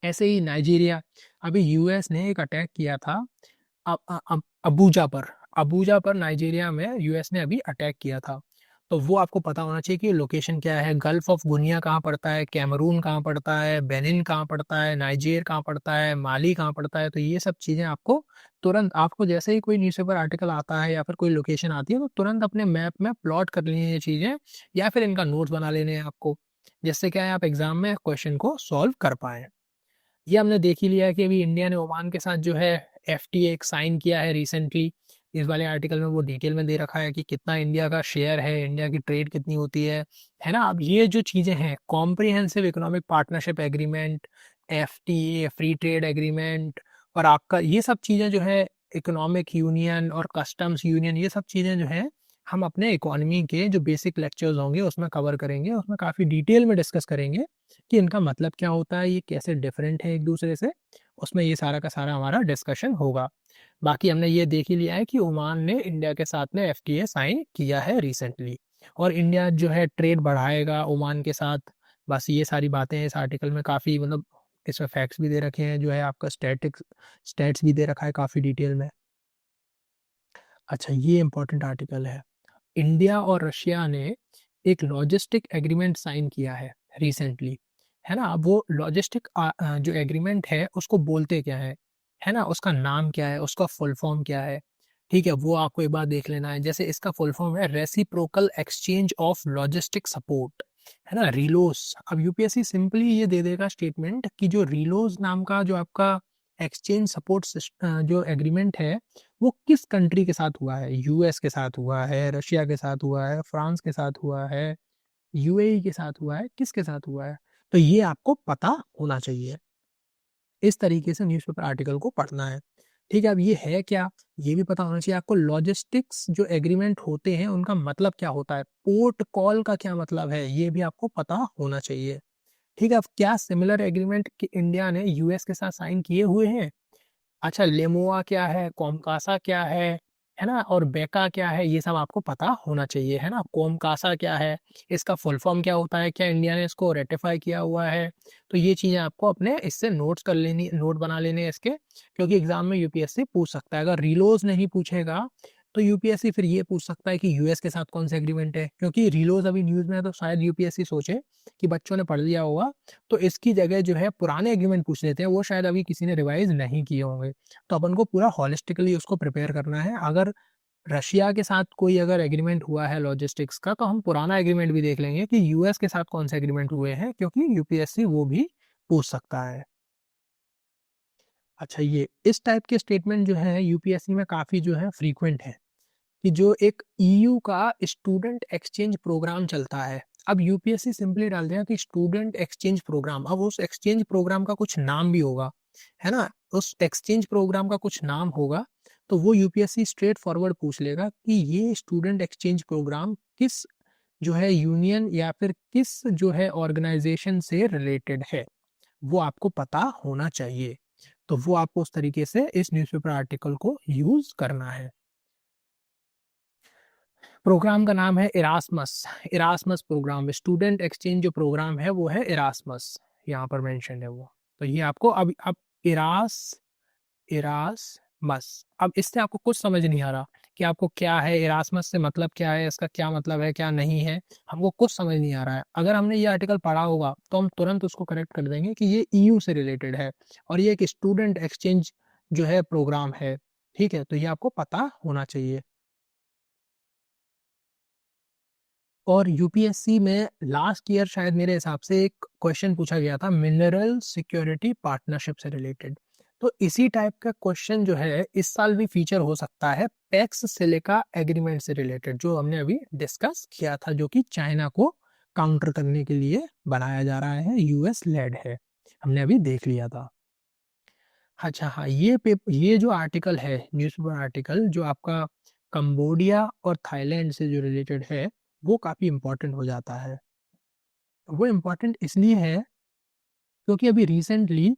A: ऐसे ही नाइजीरिया, अभी यूएस ने एक अटैक किया था अबूजा पर, अबूजा पर नाइजीरिया में यूएस ने अभी अटैक किया था। तो वो आपको पता होना चाहिए कि लोकेशन क्या है, गल्फ ऑफ गुनिया कहाँ पड़ता है, कैमरून कहाँ पड़ता है, बेनिन कहाँ पड़ता है, नाइजीर कहाँ पड़ता है, माली कहाँ पड़ता है। तो ये सब चीज़ें आपको तुरंत, आपको जैसे ही कोई न्यूज़पेपर आर्टिकल आता है या फिर कोई लोकेशन आती है, तो तुरंत अपने मैप में प्लॉट कर लेनी ये चीज़ें, या फिर इनका नोट्स बना लेने हैं आपको, जिससे क्या है आप एग्जाम में क्वेश्चन को सॉल्व कर पाएँ। ये हमने देख ही लिया है कि अभी इंडिया ने ओमान के साथ जो है एफटीए एक साइन किया है रिसेंटली। इस वाले आर्टिकल में वो डिटेल में दे रखा है कि कितना इंडिया का शेयर है, इंडिया की ट्रेड कितनी होती है ना। अब ये जो चीज़ें हैं, comprehensive economic partnership agreement, FTA, free trade agreement, और आपका ये सब चीज़ें जो है, इकोनॉमिक यूनियन और कस्टम्स यूनियन, ये सब चीज़ें जो है हम अपने इकोनॉमी के जो बेसिक लेक्चर्स होंगे उसमें कवर करेंगे, उसमें काफ़ी डिटेल में डिस्कस करेंगे कि इनका मतलब क्या होता है, ये कैसे डिफरेंट है एक दूसरे से। उसमें ये सारा का सारा हमारा डिस्कशन होगा। बाकी हमने ये देख ही लिया है कि ओमान ने इंडिया के साथ में एफटीए साइन किया है रिसेंटली, और इंडिया जो है ट्रेड बढ़ाएगा ओमान के साथ। बस ये सारी बातें इस आर्टिकल में काफ़ी, मतलब इसमें फैक्ट्स भी दे रखे हैं, जो है आपका स्टैट्स भी दे रखा है काफ़ी डिटेल में। अच्छा, ये इंपॉर्टेंट आर्टिकल है। इंडिया और रशिया ने एक लॉजिस्टिक एग्रीमेंट साइन किया है रिसेंटली, है ना? वो लॉजिस्टिक जो एग्रीमेंट है उसको बोलते क्या है ना? उसका नाम क्या है, उसका फुल फॉर्म क्या है, ठीक है? वो आपको एक बार देख लेना है। जैसे इसका फुल फॉर्म है reciprocal exchange of logistic support, है ना? रिलोस। अब यूपीएससी सिंपली ये दे देगा स्टेटमेंट कि जो रिलोस नाम का जो आपका एक्सचेंज सपोर्ट जो एग्रीमेंट है वो किस कंट्री के साथ हुआ है। यूएस के साथ हुआ है, रशिया के साथ हुआ है, फ्रांस के साथ हुआ है, यूएई के साथ हुआ है, किसके साथ हुआ है? तो ये आपको पता होना चाहिए। इस तरीके से न्यूज़पेपर आर्टिकल को पढ़ना है। ठीक है, अब ये है क्या, ये भी पता होना चाहिए आपको। लॉजिस्टिक्स जो एग्रीमेंट होते हैं उनका मतलब क्या होता है, पोर्ट कॉल का क्या मतलब है, ये भी आपको पता होना चाहिए। ठीक है, अब क्या सिमिलर एग्रीमेंट कि इंडिया ने यूएस के साथ साइन किए हुए हैं? अच्छा, लेमोआ क्या है, कोमकासा क्या है ना? और बेका क्या है, ये सब आपको पता होना चाहिए, है ना? कोमकासा क्या है, इसका फुल फॉर्म क्या होता है, क्या इंडिया ने इसको रेटिफाई किया हुआ है? तो ये चीज़ें आपको अपने इससे नोट्स कर लेनी, नोट बना लेने हैं इसके, क्योंकि एग्जाम में यूपीएससी पूछ सकता है। अगर रिलोज नहीं पूछेगा तो यूपीएससी फिर ये पूछ सकता है कि यूएस के साथ कौन सा एग्रीमेंट है, क्योंकि रिलोज अभी न्यूज़ में है तो शायद यूपीएससी सोचे कि बच्चों ने पढ़ लिया होगा, तो इसकी जगह जो है पुराने एग्रीमेंट पूछ लेते हैं, वो शायद अभी किसी ने रिवाइज नहीं किए होंगे। तो अपन को पूरा होलिस्टिकली उसको प्रिपेयर करना है। अगर रशिया के साथ कोई अगर एग्रीमेंट हुआ है लॉजिस्टिक्स का, तो हम पुराना एग्रीमेंट भी देख लेंगे कि यूएस के साथ कौन से एग्रीमेंट हुए हैं, क्योंकि यूपीएससी वो भी पूछ सकता है। अच्छा, ये इस टाइप के स्टेटमेंट जो है यूपीएससी में काफ़ी जो है फ्रीक्वेंट है, कि जो एक ईयू का स्टूडेंट एक्सचेंज प्रोग्राम चलता है। अब यूपीएससी सिंपली डाल देगा कि स्टूडेंट एक्सचेंज प्रोग्राम, अब उस एक्सचेंज प्रोग्राम का कुछ नाम भी होगा, है ना? उस एक्सचेंज प्रोग्राम का कुछ नाम होगा, तो वो यूपीएससी स्ट्रेट फॉरवर्ड पूछ लेगा कि ये स्टूडेंट एक्सचेंज प्रोग्राम किस जो है यूनियन या फिर किस जो है ऑर्गेनाइजेशन से रिलेटेड है, वो आपको पता होना चाहिए। तो वो आपको उस तरीके से इस न्यूज़पेपर आर्टिकल को यूज करना है। प्रोग्राम का नाम है Erasmus. Erasmus programme, student exchange जो प्रोग्राम है वो है इरास्मस, यहाँ पर मेंशन है वो। तो ये आपको अब इरास्मस, अब इससे आपको कुछ समझ नहीं आ रहा कि आपको क्या है, इरास्मस से मतलब क्या है, इसका क्या मतलब है, क्या नहीं है, हमको कुछ समझ नहीं आ रहा है। अगर हमने ये आर्टिकल पढ़ा होगा तो हम तुरंत उसको करेक्ट कर देंगे कि ये ईयू से रिलेटेड है और ये एक स्टूडेंट एक्सचेंज जो है प्रोग्राम है। ठीक है, तो ये आपको पता होना चाहिए। और यूपीएससी में लास्ट ईयर शायद मेरे हिसाब से एक क्वेश्चन पूछा गया था मिनरल सिक्योरिटी पार्टनरशिप से रिलेटेड। तो इसी टाइप का क्वेश्चन जो है इस साल भी फीचर हो सकता है पैक्स सिलिका एग्रीमेंट से रिलेटेड, जो हमने अभी डिस्कस किया था, जो कि चाइना को काउंटर करने के लिए बनाया जा रहा है, यूएस लेड है, हमने अभी देख लिया था। अच्छा हाँ, ये जो आर्टिकल है, न्यूज़पेपर आर्टिकल जो आपका कंबोडिया और थाईलैंड से जो रिलेटेड है, वो काफ़ी इम्पोर्टेंट हो जाता है। वो इम्पोर्टेंट इसलिए है क्योंकि अभी रिसेंटली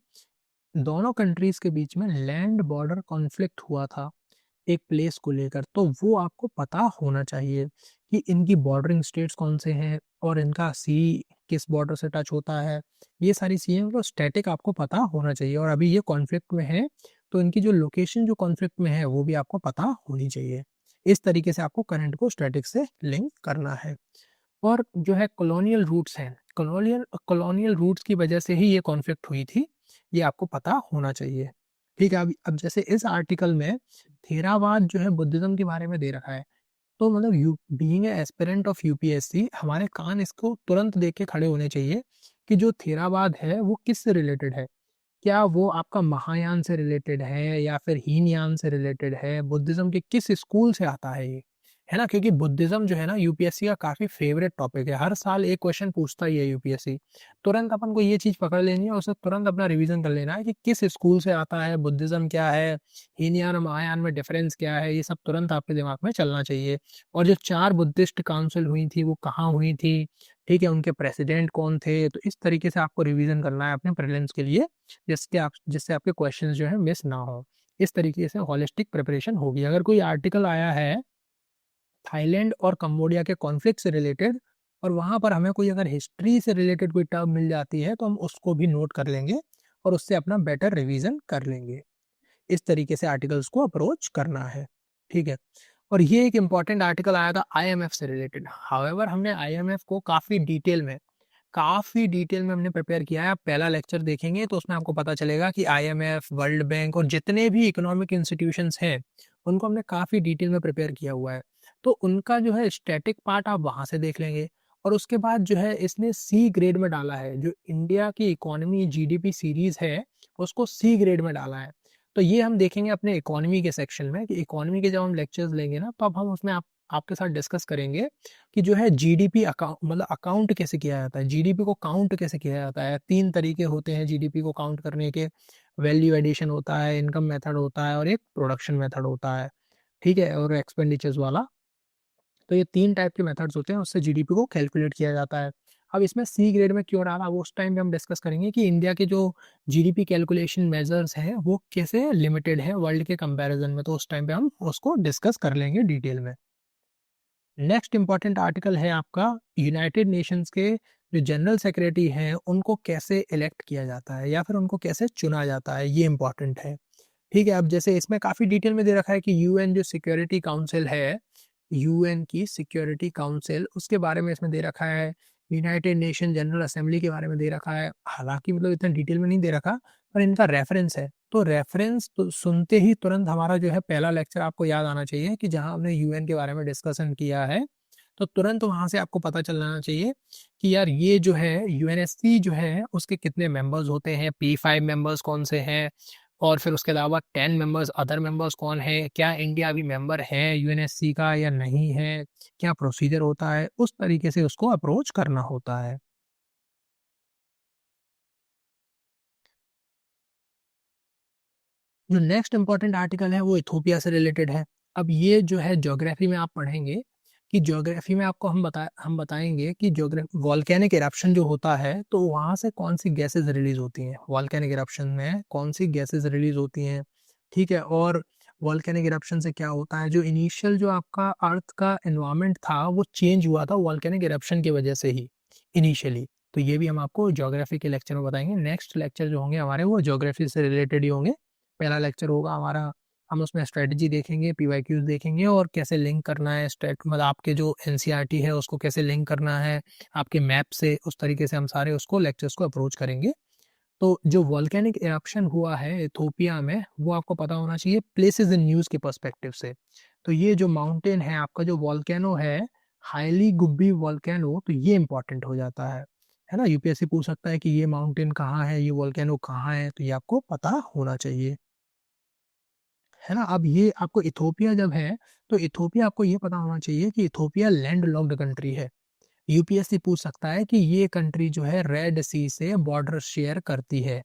A: दोनों कंट्रीज़ के बीच में लैंड बॉर्डर कॉन्फ्लिक्ट हुआ था, एक प्लेस को लेकर। तो वो आपको पता होना चाहिए कि इनकी बॉर्डरिंग स्टेट्स कौन से हैं और इनका सी किस बॉर्डर से टच होता है। ये सारी चीज़ें वो स्टैटिक आपको पता होना चाहिए, और अभी ये कॉन्फ्लिक्ट में है तो इनकी जो लोकेशन जो कॉन्फ्लिक्ट में है वो भी आपको पता होनी चाहिए। इस तरीके से आपको करंट को स्टैटिक से लिंक करना है। और जो है कॉलोनियल रूट्स हैं, कॉलोनियल कॉलोनियल रूट्स की वजह से ही ये कॉन्फ्लिक्ट हुई थी, ये आपको पता होना चाहिए। ठीक है, अब जैसे इस आर्टिकल में थेरावाद जो है बुद्धिज्म के बारे में दे रखा है, तो मतलब you being a aspirant of UPSC हमारे कान इसको तुरंत देख के खड़े होने चाहिए कि जो थेरावाद है वो किससे रिलेटेड है। क्या वो आपका महायान से रिलेटेड है या फिर हीनयान से रिलेटेड है, बुद्धिज्म के किस स्कूल से आता है ये, है ना? क्योंकि बुद्धिज्म जो है ना यूपीएससी का काफी फेवरेट टॉपिक है, हर साल एक क्वेश्चन पूछता ही है यूपीएससी। तुरंत अपन को ये चीज पकड़ लेनी है और उसे तुरंत अपना रिवीजन कर लेना है कि किस स्कूल से आता है, बुद्धिज्म क्या है, हीनयान और महायान में डिफरेंस क्या है, ये सब तुरंत आपके दिमाग में चलना चाहिए। और जो 4 बुद्धिस्ट काउंसिल हुई थी वो कहाँ हुई थी, ठीक है, उनके प्रेसिडेंट कौन थे, तो इस तरीके से आपको रिवीजन करना है अपने प्रीलिम्स के लिए, जिससे आपके क्वेश्चंस जो है मिस ना हो। इस तरीके से होलिस्टिक प्रिपरेशन होगी। अगर कोई आर्टिकल आया है थाईलैंड और कंबोडिया के कॉन्फ्लिक्ट से रिलेटेड और वहाँ पर हमें कोई अगर हिस्ट्री से रिलेटेड कोई टर्म मिल जाती है तो हम उसको भी नोट कर लेंगे और उससे अपना बेटर रिवीजन कर लेंगे। इस तरीके से आर्टिकल्स को अप्रोच करना है। ठीक है, और ये एक इम्पॉर्टेंट आर्टिकल आया था आईएमएफ से रिलेटेड। हाउएवर हमने आईएमएफ को काफ़ी डिटेल में हमने प्रिपेयर किया है। आप पहला लेक्चर देखेंगे तो उसमें आपको पता चलेगा कि आईएमएफ, वर्ल्ड बैंक और जितने भी इकोनॉमिक इंस्टीट्यूशंस हैं, उनको हमने काफ़ी डिटेल में प्रिपेयर किया हुआ है। तो उनका जो है स्टैटिक पार्ट आप वहाँ से देख लेंगे। और उसके बाद जो है इसने सी ग्रेड में डाला है, जो इंडिया की इकोनॉमी जीडीपी सीरीज़ है, उसको सी ग्रेड में डाला है। तो ये हम देखेंगे अपने इकोनॉमी के सेक्शन में कि इकोनॉमी के जब हम लेक्चर्स लेंगे ना, तो अब हम उसमें आपके साथ डिस्कस करेंगे कि जो है जीडीपी अकाउंट, मतलब अकाउंट कैसे किया जाता है, जीडीपी को काउंट कैसे किया जाता है। 3 तरीके होते हैं जीडीपी को काउंट करने के, वैल्यू एडिशन होता है, इनकम मेथड होता है और एक प्रोडक्शन मेथड होता है, ठीक है, और एक्सपेंडिचर्स वाला। तो ये 3 टाइप के मेथड्स होते हैं, उससे जीडीपी को कैलकुलेट किया जाता है। अब इसमें सी ग्रेड में क्यों डाला, वो उस टाइम पे हम डिस्कस करेंगे कि इंडिया के जो जीडीपी कैलकुलेशन मेजर्स हैं, वो कैसे लिमिटेड है वर्ल्ड के कंपैरिजन में, तो उस टाइम पे हम उसको डिस्कस कर लेंगे डिटेल में। नेक्स्ट इंपॉर्टेंट आर्टिकल है आपका यूनाइटेड नेशंस के जो जनरल सेक्रेटरी हैं, उनको कैसे इलेक्ट किया जाता है या फिर उनको कैसे चुना जाता है, ये इंपॉर्टेंट है। ठीक है, अब जैसे इसमें काफ़ी डिटेल में दे रखा है कि यूएन जो सिक्योरिटी काउंसिल है, यूएन की सिक्योरिटी काउंसिल, उसके बारे में इसमें दे रखा है। यूनाइटेड नेशन जनरल असेंबली के बारे में दे रखा है। हालाँकि मतलब इतना डिटेल में नहीं दे रखा, पर इनका रेफ़रेंस है। तो रेफ़रेंस तो सुनते ही तुरंत हमारा जो है पहला लेक्चर आपको याद आना चाहिए कि जहाँ हमने यूएन के बारे में डिस्कशन किया है, तो तुरंत वहाँ से आपको पता चल जाना चाहिए कि यार ये जो है यूएनएससी जो है उसके कितने मेंबर्स होते हैं, P5 मेंबर्स कौन से हैं और फिर उसके अलावा 10 मेंबर्स अदर मेंबर्स कौन है, क्या इंडिया अभी मेंबर है यूएनएससी का या नहीं है, क्या प्रोसीजर होता है, उस तरीके से उसको अप्रोच करना होता है। जो नेक्स्ट इंपॉर्टेंट आर्टिकल है वो इथोपिया से रिलेटेड है। अब ये जो है ज्योग्राफी में आप पढ़ेंगे कि ज्योग्राफी में आपको हम बताएंगे कि ज्योग्राफी वॉल्केनिक इरप्शन जो होता है तो वहाँ से कौन सी गैसेस रिलीज होती हैं, वॉल्केनिक इरप्शन में कौन सी गैसेस रिलीज होती हैं, ठीक है। और वॉल्केनिक इरप्शन से क्या होता है, जो इनिशियल जो आपका अर्थ का एनवायरनमेंट था वो चेंज हुआ था वॉल्केनिक इरप्शन की वजह से ही इनिशियली। तो ये भी हम आपको ज्योग्राफी के लेक्चर में बताएंगे। नेक्स्ट लेक्चर जो होंगे हमारे वो ज्योग्राफी से रिलेटेड ही होंगे। पहला लेक्चर होगा हमारा, हम उसमें स्ट्रेटजी देखेंगे, पीवाईक्यूज देखेंगे और कैसे लिंक करना है स्टेट, मतलब आपके जो एनसीईआरटी है उसको कैसे लिंक करना है आपके मैप से, उस तरीके से हम सारे उसको लेक्चर्स को अप्रोच करेंगे। तो जो वॉल्केनिक इरप्शन हुआ है इथोपिया में, वो आपको पता होना चाहिए प्लेसेस इन न्यूज़ के पर्सपेक्टिव से। तो ये जो माउंटेन है आपका, जो वॉल्केनो है, हाईली गुब्बी वॉल्केनो, तो ये इंपॉर्टेंट हो जाता है ना। यूपीएससी पूछ सकता है कि ये माउंटेन कहाँ है, ये वॉल्केनो कहाँ है, तो ये आपको पता होना चाहिए, है ना। अब ये आपको इथोपिया जब है, तो इथोपिया आपको ये पता होना चाहिए कि इथोपिया लैंड लॉक्ड कंट्री है। यूपीएससी पूछ सकता है कि ये कंट्री जो है रेड सी से बॉर्डर शेयर करती है,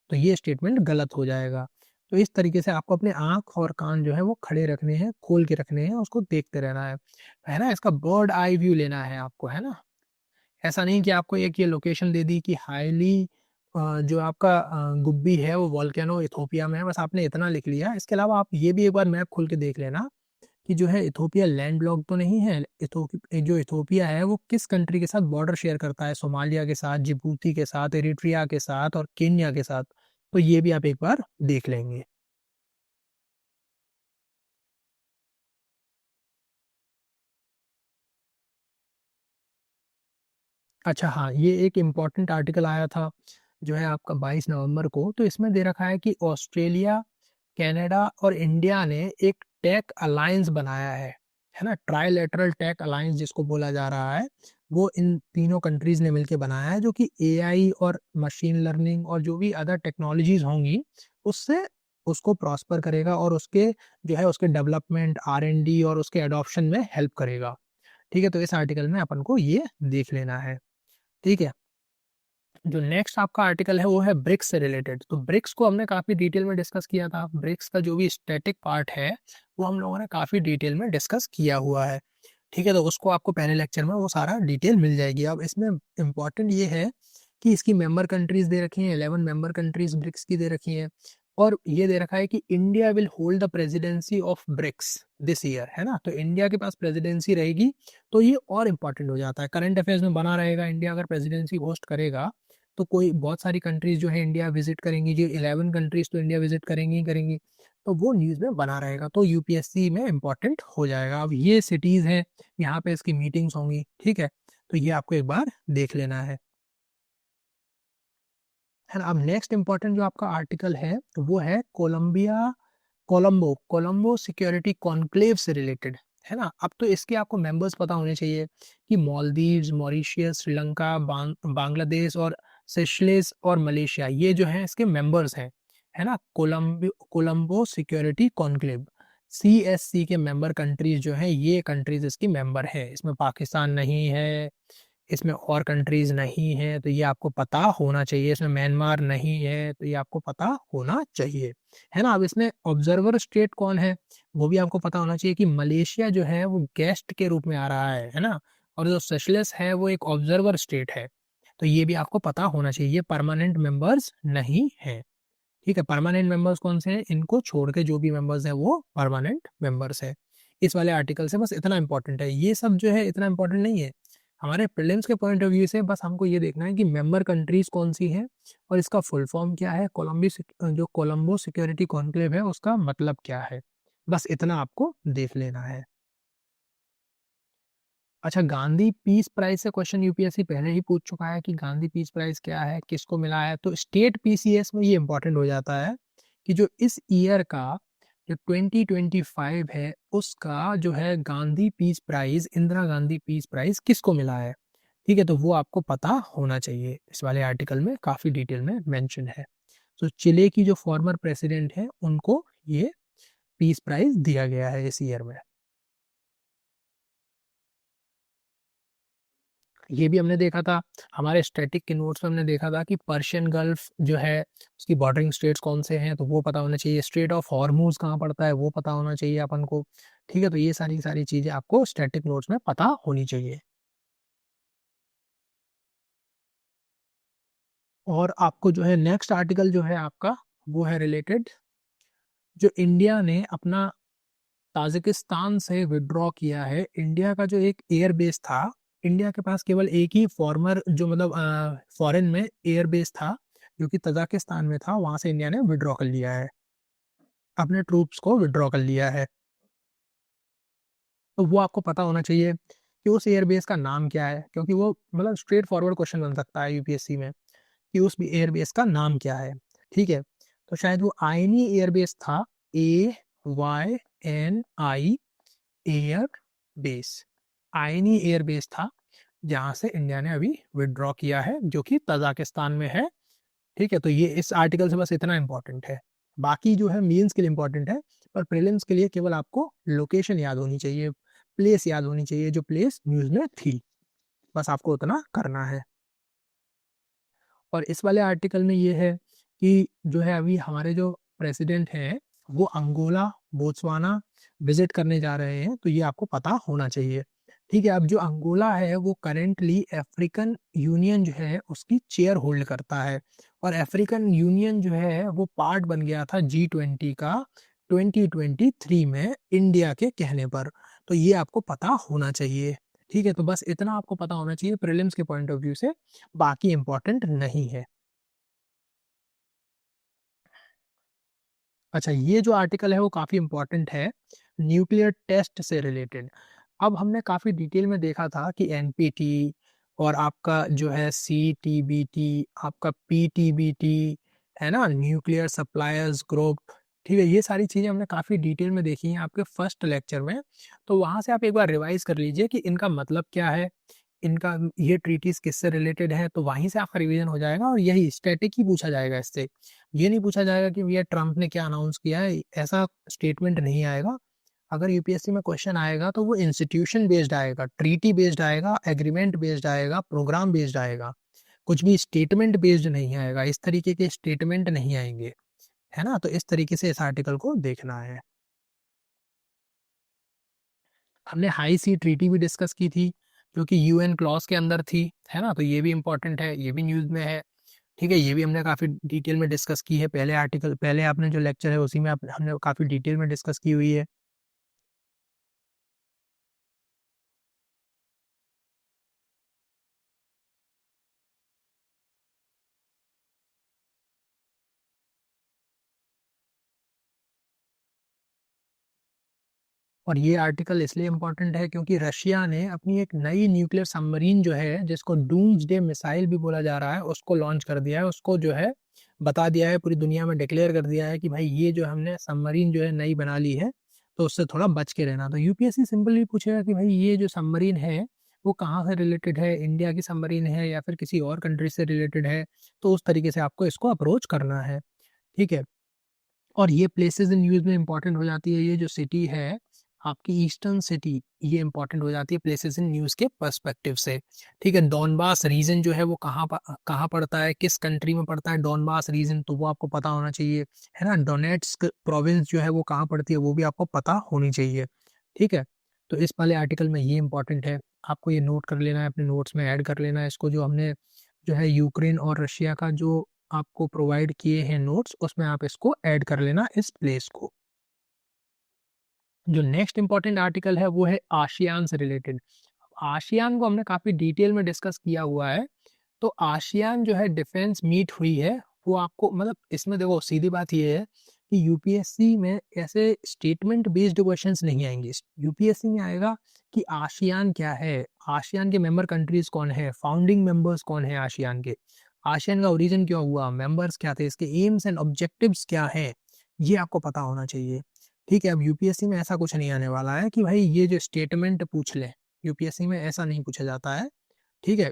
A: तो ये स्टेटमेंट गलत हो जाएगा। तो इस तरीके से आपको अपने आँख और कान जो है वो खड़े रखने हैं, खोल के रखने हैं, उसको देखते रहना है ना। इसका बर्ड आई व्यू लेना है आपको, है ना। ऐसा नहीं कि आपको एक ये लोकेशन दे दी कि हाईली जो आपका गुब्बी है वो वॉल्केनो इथोपिया में है, बस आपने इतना लिख लिया। इसके अलावा आप ये भी एक बार मैप खोल के देख लेना कि जो है इथोपिया लैंडलॉक्ड तो नहीं है। जो इथोपिया है वो किस कंट्री के साथ बॉर्डर शेयर करता है, सोमालिया के साथ, जिबूती के साथ, एरिट्रिया के साथ और केन्या के साथ। तो ये भी आप एक बार देख लेंगे। अच्छा हाँ, ये एक इम्पॉर्टेंट आर्टिकल आया था जो है आपका 22 नवंबर को। तो इसमें दे रखा है कि ऑस्ट्रेलिया, कनाडा और इंडिया ने एक टेक अलायंस बनाया है ना। ट्राइलेटरल टेक अलायंस जिसको बोला जा रहा है, वो इन तीनों कंट्रीज ने मिलकर बनाया है, जो कि एआई और मशीन लर्निंग और जो भी अदर टेक्नोलॉजीज होंगी उससे उसको प्रॉस्पर करेगा और उसके जो है उसके डेवलपमेंट, आर एंड डी और उसके अडॉप्शन में हेल्प करेगा। ठीक है, तो इस आर्टिकल में अपन को ये देख लेना है। ठीक है, जो नेक्स्ट आपका आर्टिकल है वो है ब्रिक्स से रिलेटेड। तो ब्रिक्स को हमने काफ़ी डिटेल में डिस्कस किया था। ब्रिक्स का जो भी स्टैटिक पार्ट है वो हम लोगों ने काफ़ी डिटेल में डिस्कस किया हुआ है। ठीक है, तो उसको आपको पहले लेक्चर में वो सारा डिटेल मिल जाएगी। अब इसमें इम्पॉर्टेंट ये है कि इसकी मेंबर कंट्रीज दे रखी हैं, 11 मेंबर कंट्रीज ब्रिक्स की दे रखी हैं। और ये दे रखा है कि India will hold the presidency of BRICS this year, है ना। तो इंडिया के पास प्रेसिडेंसी रहेगी, तो ये और इम्पॉर्टेंट हो जाता है, करंट अफेयर्स में बना रहेगा। इंडिया अगर प्रेसिडेंसी होस्ट करेगा तो कोई बहुत सारी कंट्रीज जो है इंडिया विजिट करेंगी, जो 11 कंट्रीज तो इंडिया विजिट करेंगी ही करेंगी। तो वो न्यूज़ में बना रहेगा, तो यूपीएससी में इम्पोर्टेंट हो जाएगा। अब ये सिटीज़ हैं, यहाँ पे इसकी मीटिंग्स होंगी, ठीक है, तो ये आपको एक बार देख लेना है। एंड अब नेक्स्ट इम्पोर्टेंट जो आपका आर्टिकल है तो वो है कोलंबो सिक्योरिटी कॉन्क्लेव से रिलेटेड, है ना। अब तो इसके आपको मेंबर्स पता होने चाहिए कि मालदीव्स, मॉरिशियस, श्रीलंका, बांग्लादेश और सेशेल्स और मलेशिया, ये जो हैं इसके मेंबर्स हैं, है ना। कोलंबो सिक्योरिटी कॉन्क्लेव, CSC के मेंबर कंट्रीज जो हैं, ये कंट्रीज इसकी मेंबर है। इसमें पाकिस्तान नहीं है, इसमें और कंट्रीज नहीं है, तो ये आपको पता होना चाहिए। इसमें म्यांमार नहीं है, तो ये आपको पता होना चाहिए, है ना। अब इसमें ऑब्जर्वर स्टेट कौन है, वो भी आपको पता होना चाहिए कि मलेशिया जो है वो गेस्ट के रूप में आ रहा है ना। और जो सेशेल्स है वो एक ऑब्जर्वर स्टेट है, तो ये भी आपको पता होना चाहिए। ये परमानेंट मेंबर्स नहीं है, ठीक है। परमानेंट मेंबर्स कौन से हैं, इनको छोड़ के जो भी मेंबर्स हैं वो परमानेंट मेंबर्स है। इस वाले आर्टिकल से बस इतना इंपॉर्टेंट है, ये सब जो है इतना इंपॉर्टेंट नहीं है। हमारे प्रीलिम्स के पॉइंट ऑफ व्यू से बस हमको ये देखना है कि मेंबर कंट्रीज कौन सी हैं और इसका फुल फॉर्म क्या है, जो कोलंबो सिक्योरिटी कॉन्क्लेव है उसका मतलब क्या है, बस इतना आपको देख लेना है। अच्छा, गांधी पीस प्राइज से क्वेश्चन यूपीएससी पहले ही पूछ चुका है कि गांधी पीस प्राइज क्या है, किसको मिला है। तो स्टेट पीसीएस में ये इंपॉर्टेंट हो जाता है कि जो इस ईयर का जो 2025 है उसका जो है Gandhi peace prize, Indira Gandhi peace prize किसको मिला है, ठीक है। तो वो आपको पता होना चाहिए, इस वाले आर्टिकल में काफी डिटेल में मेंशन है। तो चिले की जो फॉर्मर प्रेसिडेंट है उनको ये पीस प्राइज दिया गया है इस ईयर में। ये भी हमने देखा था, हमारे स्टैटिक के नोट्स में हमने देखा था कि पर्शियन गल्फ जो है उसकी बॉर्डरिंग स्टेट्स कौन से हैं, तो वो पता होना चाहिए। स्ट्रेट ऑफ हॉर्मूज कहाँ पड़ता है वो पता होना चाहिए अपन को, ठीक है। तो ये सारी सारी चीजें आपको स्टैटिक नोट्स में पता होनी चाहिए। और आपको जो है नेक्स्ट आर्टिकल जो है आपका वो है रिलेटेड, जो इंडिया ने अपना ताजिकिस्तान से विड्रॉ किया है। इंडिया का जो एक एयर बेस था, इंडिया के पास केवल एक ही फॉर्मर जो मतलब फॉरेन में एयर बेस था जो कि तजाकिस्तान में था, वहां से इंडिया ने विड्रॉ कर लिया है, अपने ट्रूप्स को विड्रॉ कर लिया है। तो वो आपको पता होना चाहिए कि उस एयर बेस का नाम क्या है, क्योंकि वो मतलब स्ट्रेट फॉरवर्ड क्वेश्चन बन सकता है यूपीएससी में कि उस एयर बेस का नाम क्या है, ठीक है। तो शायद वो आईनी एयर बेस था, AYNI air base, Ayni air base था जहां से इंडिया ने अभी विड्रॉ किया है, जो कि तजाकिस्तान में है, ठीक है। तो ये इस आर्टिकल से बस इतना इंपॉर्टेंट है, बाकी जो है मेंस के लिए इंपॉर्टेंट है, पर प्रीलिम्स के लिए केवल आपको लोकेशन याद होनी चाहिए, प्लेस याद होनी चाहिए जो प्लेस न्यूज में थी, बस आपको उतना करना है। और इस वाले आर्टिकल में ये है कि जो है अभी हमारे जो प्रेसिडेंट हैं वो अंगोला, बोत्सवाना विजिट करने जा रहे हैं, तो ये आपको पता होना चाहिए, ठीक है। अब जो अंगोला है वो करेंटली अफ्रीकन यूनियन जो है उसकी चेयर होल्ड करता है, और अफ्रीकन यूनियन जो है वो पार्ट बन गया था G20 का 2023 में इंडिया के कहने पर, तो ये आपको पता होना चाहिए, ठीक है। तो बस इतना आपको पता होना चाहिए प्रीलिम्स के पॉइंट ऑफ व्यू से, बाकी इंपॉर्टेंट नहीं है। अच्छा, ये जो आर्टिकल है वो काफ़ी इंपॉर्टेंट है, न्यूक्लियर टेस्ट से रिलेटेड। अब हमने काफ़ी डिटेल में देखा था कि एनपीटी और आपका जो है सीटीबीटी, आपका पीटीबीटी, है ना, न्यूक्लियर सप्लायर्स ग्रुप, ठीक है। ये सारी चीज़ें हमने काफ़ी डिटेल में देखी हैं आपके फर्स्ट लेक्चर में, तो वहाँ से आप एक बार रिवाइज कर लीजिए कि इनका मतलब क्या है, इनका ये ट्रीटीज किससे रिलेटेड है, तो वहीं से आपका रिवीजन हो जाएगा। और यही स्टैटिक ही पूछा जाएगा इससे, ये नहीं पूछा जाएगा कि भैया ट्रम्प ने क्या अनाउंस किया है, ऐसा स्टेटमेंट नहीं आएगा। अगर यूपीएससी में क्वेश्चन आएगा तो वो इंस्टीट्यूशन बेस्ड आएगा, ट्रीटी बेस्ड आएगा, एग्रीमेंट बेस्ड आएगा, प्रोग्राम बेस्ड आएगा, कुछ भी स्टेटमेंट बेस्ड नहीं आएगा। इस तरीके के स्टेटमेंट नहीं आएंगे, है ना। तो इस तरीके से इस आर्टिकल को देखना है। हमने हाई सी ट्रीटी भी डिस्कस की थी जो कि यूएन क्लॉज के अंदर थी, है ना। तो ये भी इंपॉर्टेंट है, ये भी न्यूज़ में है, ठीक है। ये भी हमने काफ़ी डिटेल में डिस्कस की है, पहले आर्टिकल, पहले आपने जो लेक्चर है उसी में हमने काफ़ी डिटेल में डिस्कस की हुई है। और ये आर्टिकल इसलिए इम्पोर्टेंट है क्योंकि रशिया ने अपनी एक नई न्यूक्लियर सबमरीन जो है, जिसको डूम्सडे मिसाइल भी बोला जा रहा है, उसको लॉन्च कर दिया है। उसको जो है बता दिया है, पूरी दुनिया में डिक्लेयर कर दिया है कि भाई ये जो हमने सबमरीन जो है नई बना ली है, तो उससे थोड़ा बच के रहना। तो यूपीएससी सिंपली पूछेगा कि भाई ये जो सबमरीन है वो कहाँ से रिलेटेड है, इंडिया की सबमरीन है या फिर किसी और कंट्री से रिलेटेड है। तो उस तरीके से आपको इसको अप्रोच करना है, ठीक है। और ये प्लेसेस इन न्यूज़ में इंपॉर्टेंट हो जाती है। ये जो सिटी है आपकी ईस्टर्न सिटी, ये इंपॉर्टेंट हो जाती है प्लेसेस इन न्यूज़ के पर्सपेक्टिव से, ठीक है। डॉनबास रीजन जो है वो कहाँ पड़ता है, किस कंट्री में पड़ता है डॉनबास रीजन, तो वो आपको पता होना चाहिए, है ना। डोनेट्स्क प्रोविंस जो है वो कहाँ पड़ती है, वो भी आपको पता होनी चाहिए, ठीक है। तो इस वाले आर्टिकल में ये इंपॉर्टेंट है, आपको ये नोट कर लेना है, अपने नोट्स में ऐड कर लेना है इसको। जो हमने जो है यूक्रेन और रशिया का जो आपको प्रोवाइड किए हैं नोट्स, उसमें आप इसको ऐड कर लेना इस प्लेस को। जो नेक्स्ट इंपॉर्टेंट आर्टिकल है वो है आशियान से रिलेटेड। आशियान को हमने काफ़ी डिटेल में डिस्कस किया हुआ है। तो आशियान जो है डिफेंस मीट हुई है, वो आपको मतलब इसमें देखो सीधी बात ये है कि यूपीएससी में ऐसे स्टेटमेंट बेस्ड क्वेश्चंस नहीं आएंगे। यूपीएससी में आएगा कि आशियान क्या है, आशियान के मेंबर कंट्रीज कौन है, फाउंडिंग मेंबर्स कौन है आशियान के, आशियान का ओरिजिन क्यों हुआ, मेंबर्स क्या थे, इसके एम्स एंड ऑब्जेक्टिव्स क्या हैं, ये आपको पता होना चाहिए, ठीक है। अब यूपीएससी में ऐसा कुछ नहीं आने वाला है कि भाई ये जो स्टेटमेंट पूछ ले, यूपीएससी में ऐसा नहीं पूछा जाता है, ठीक है।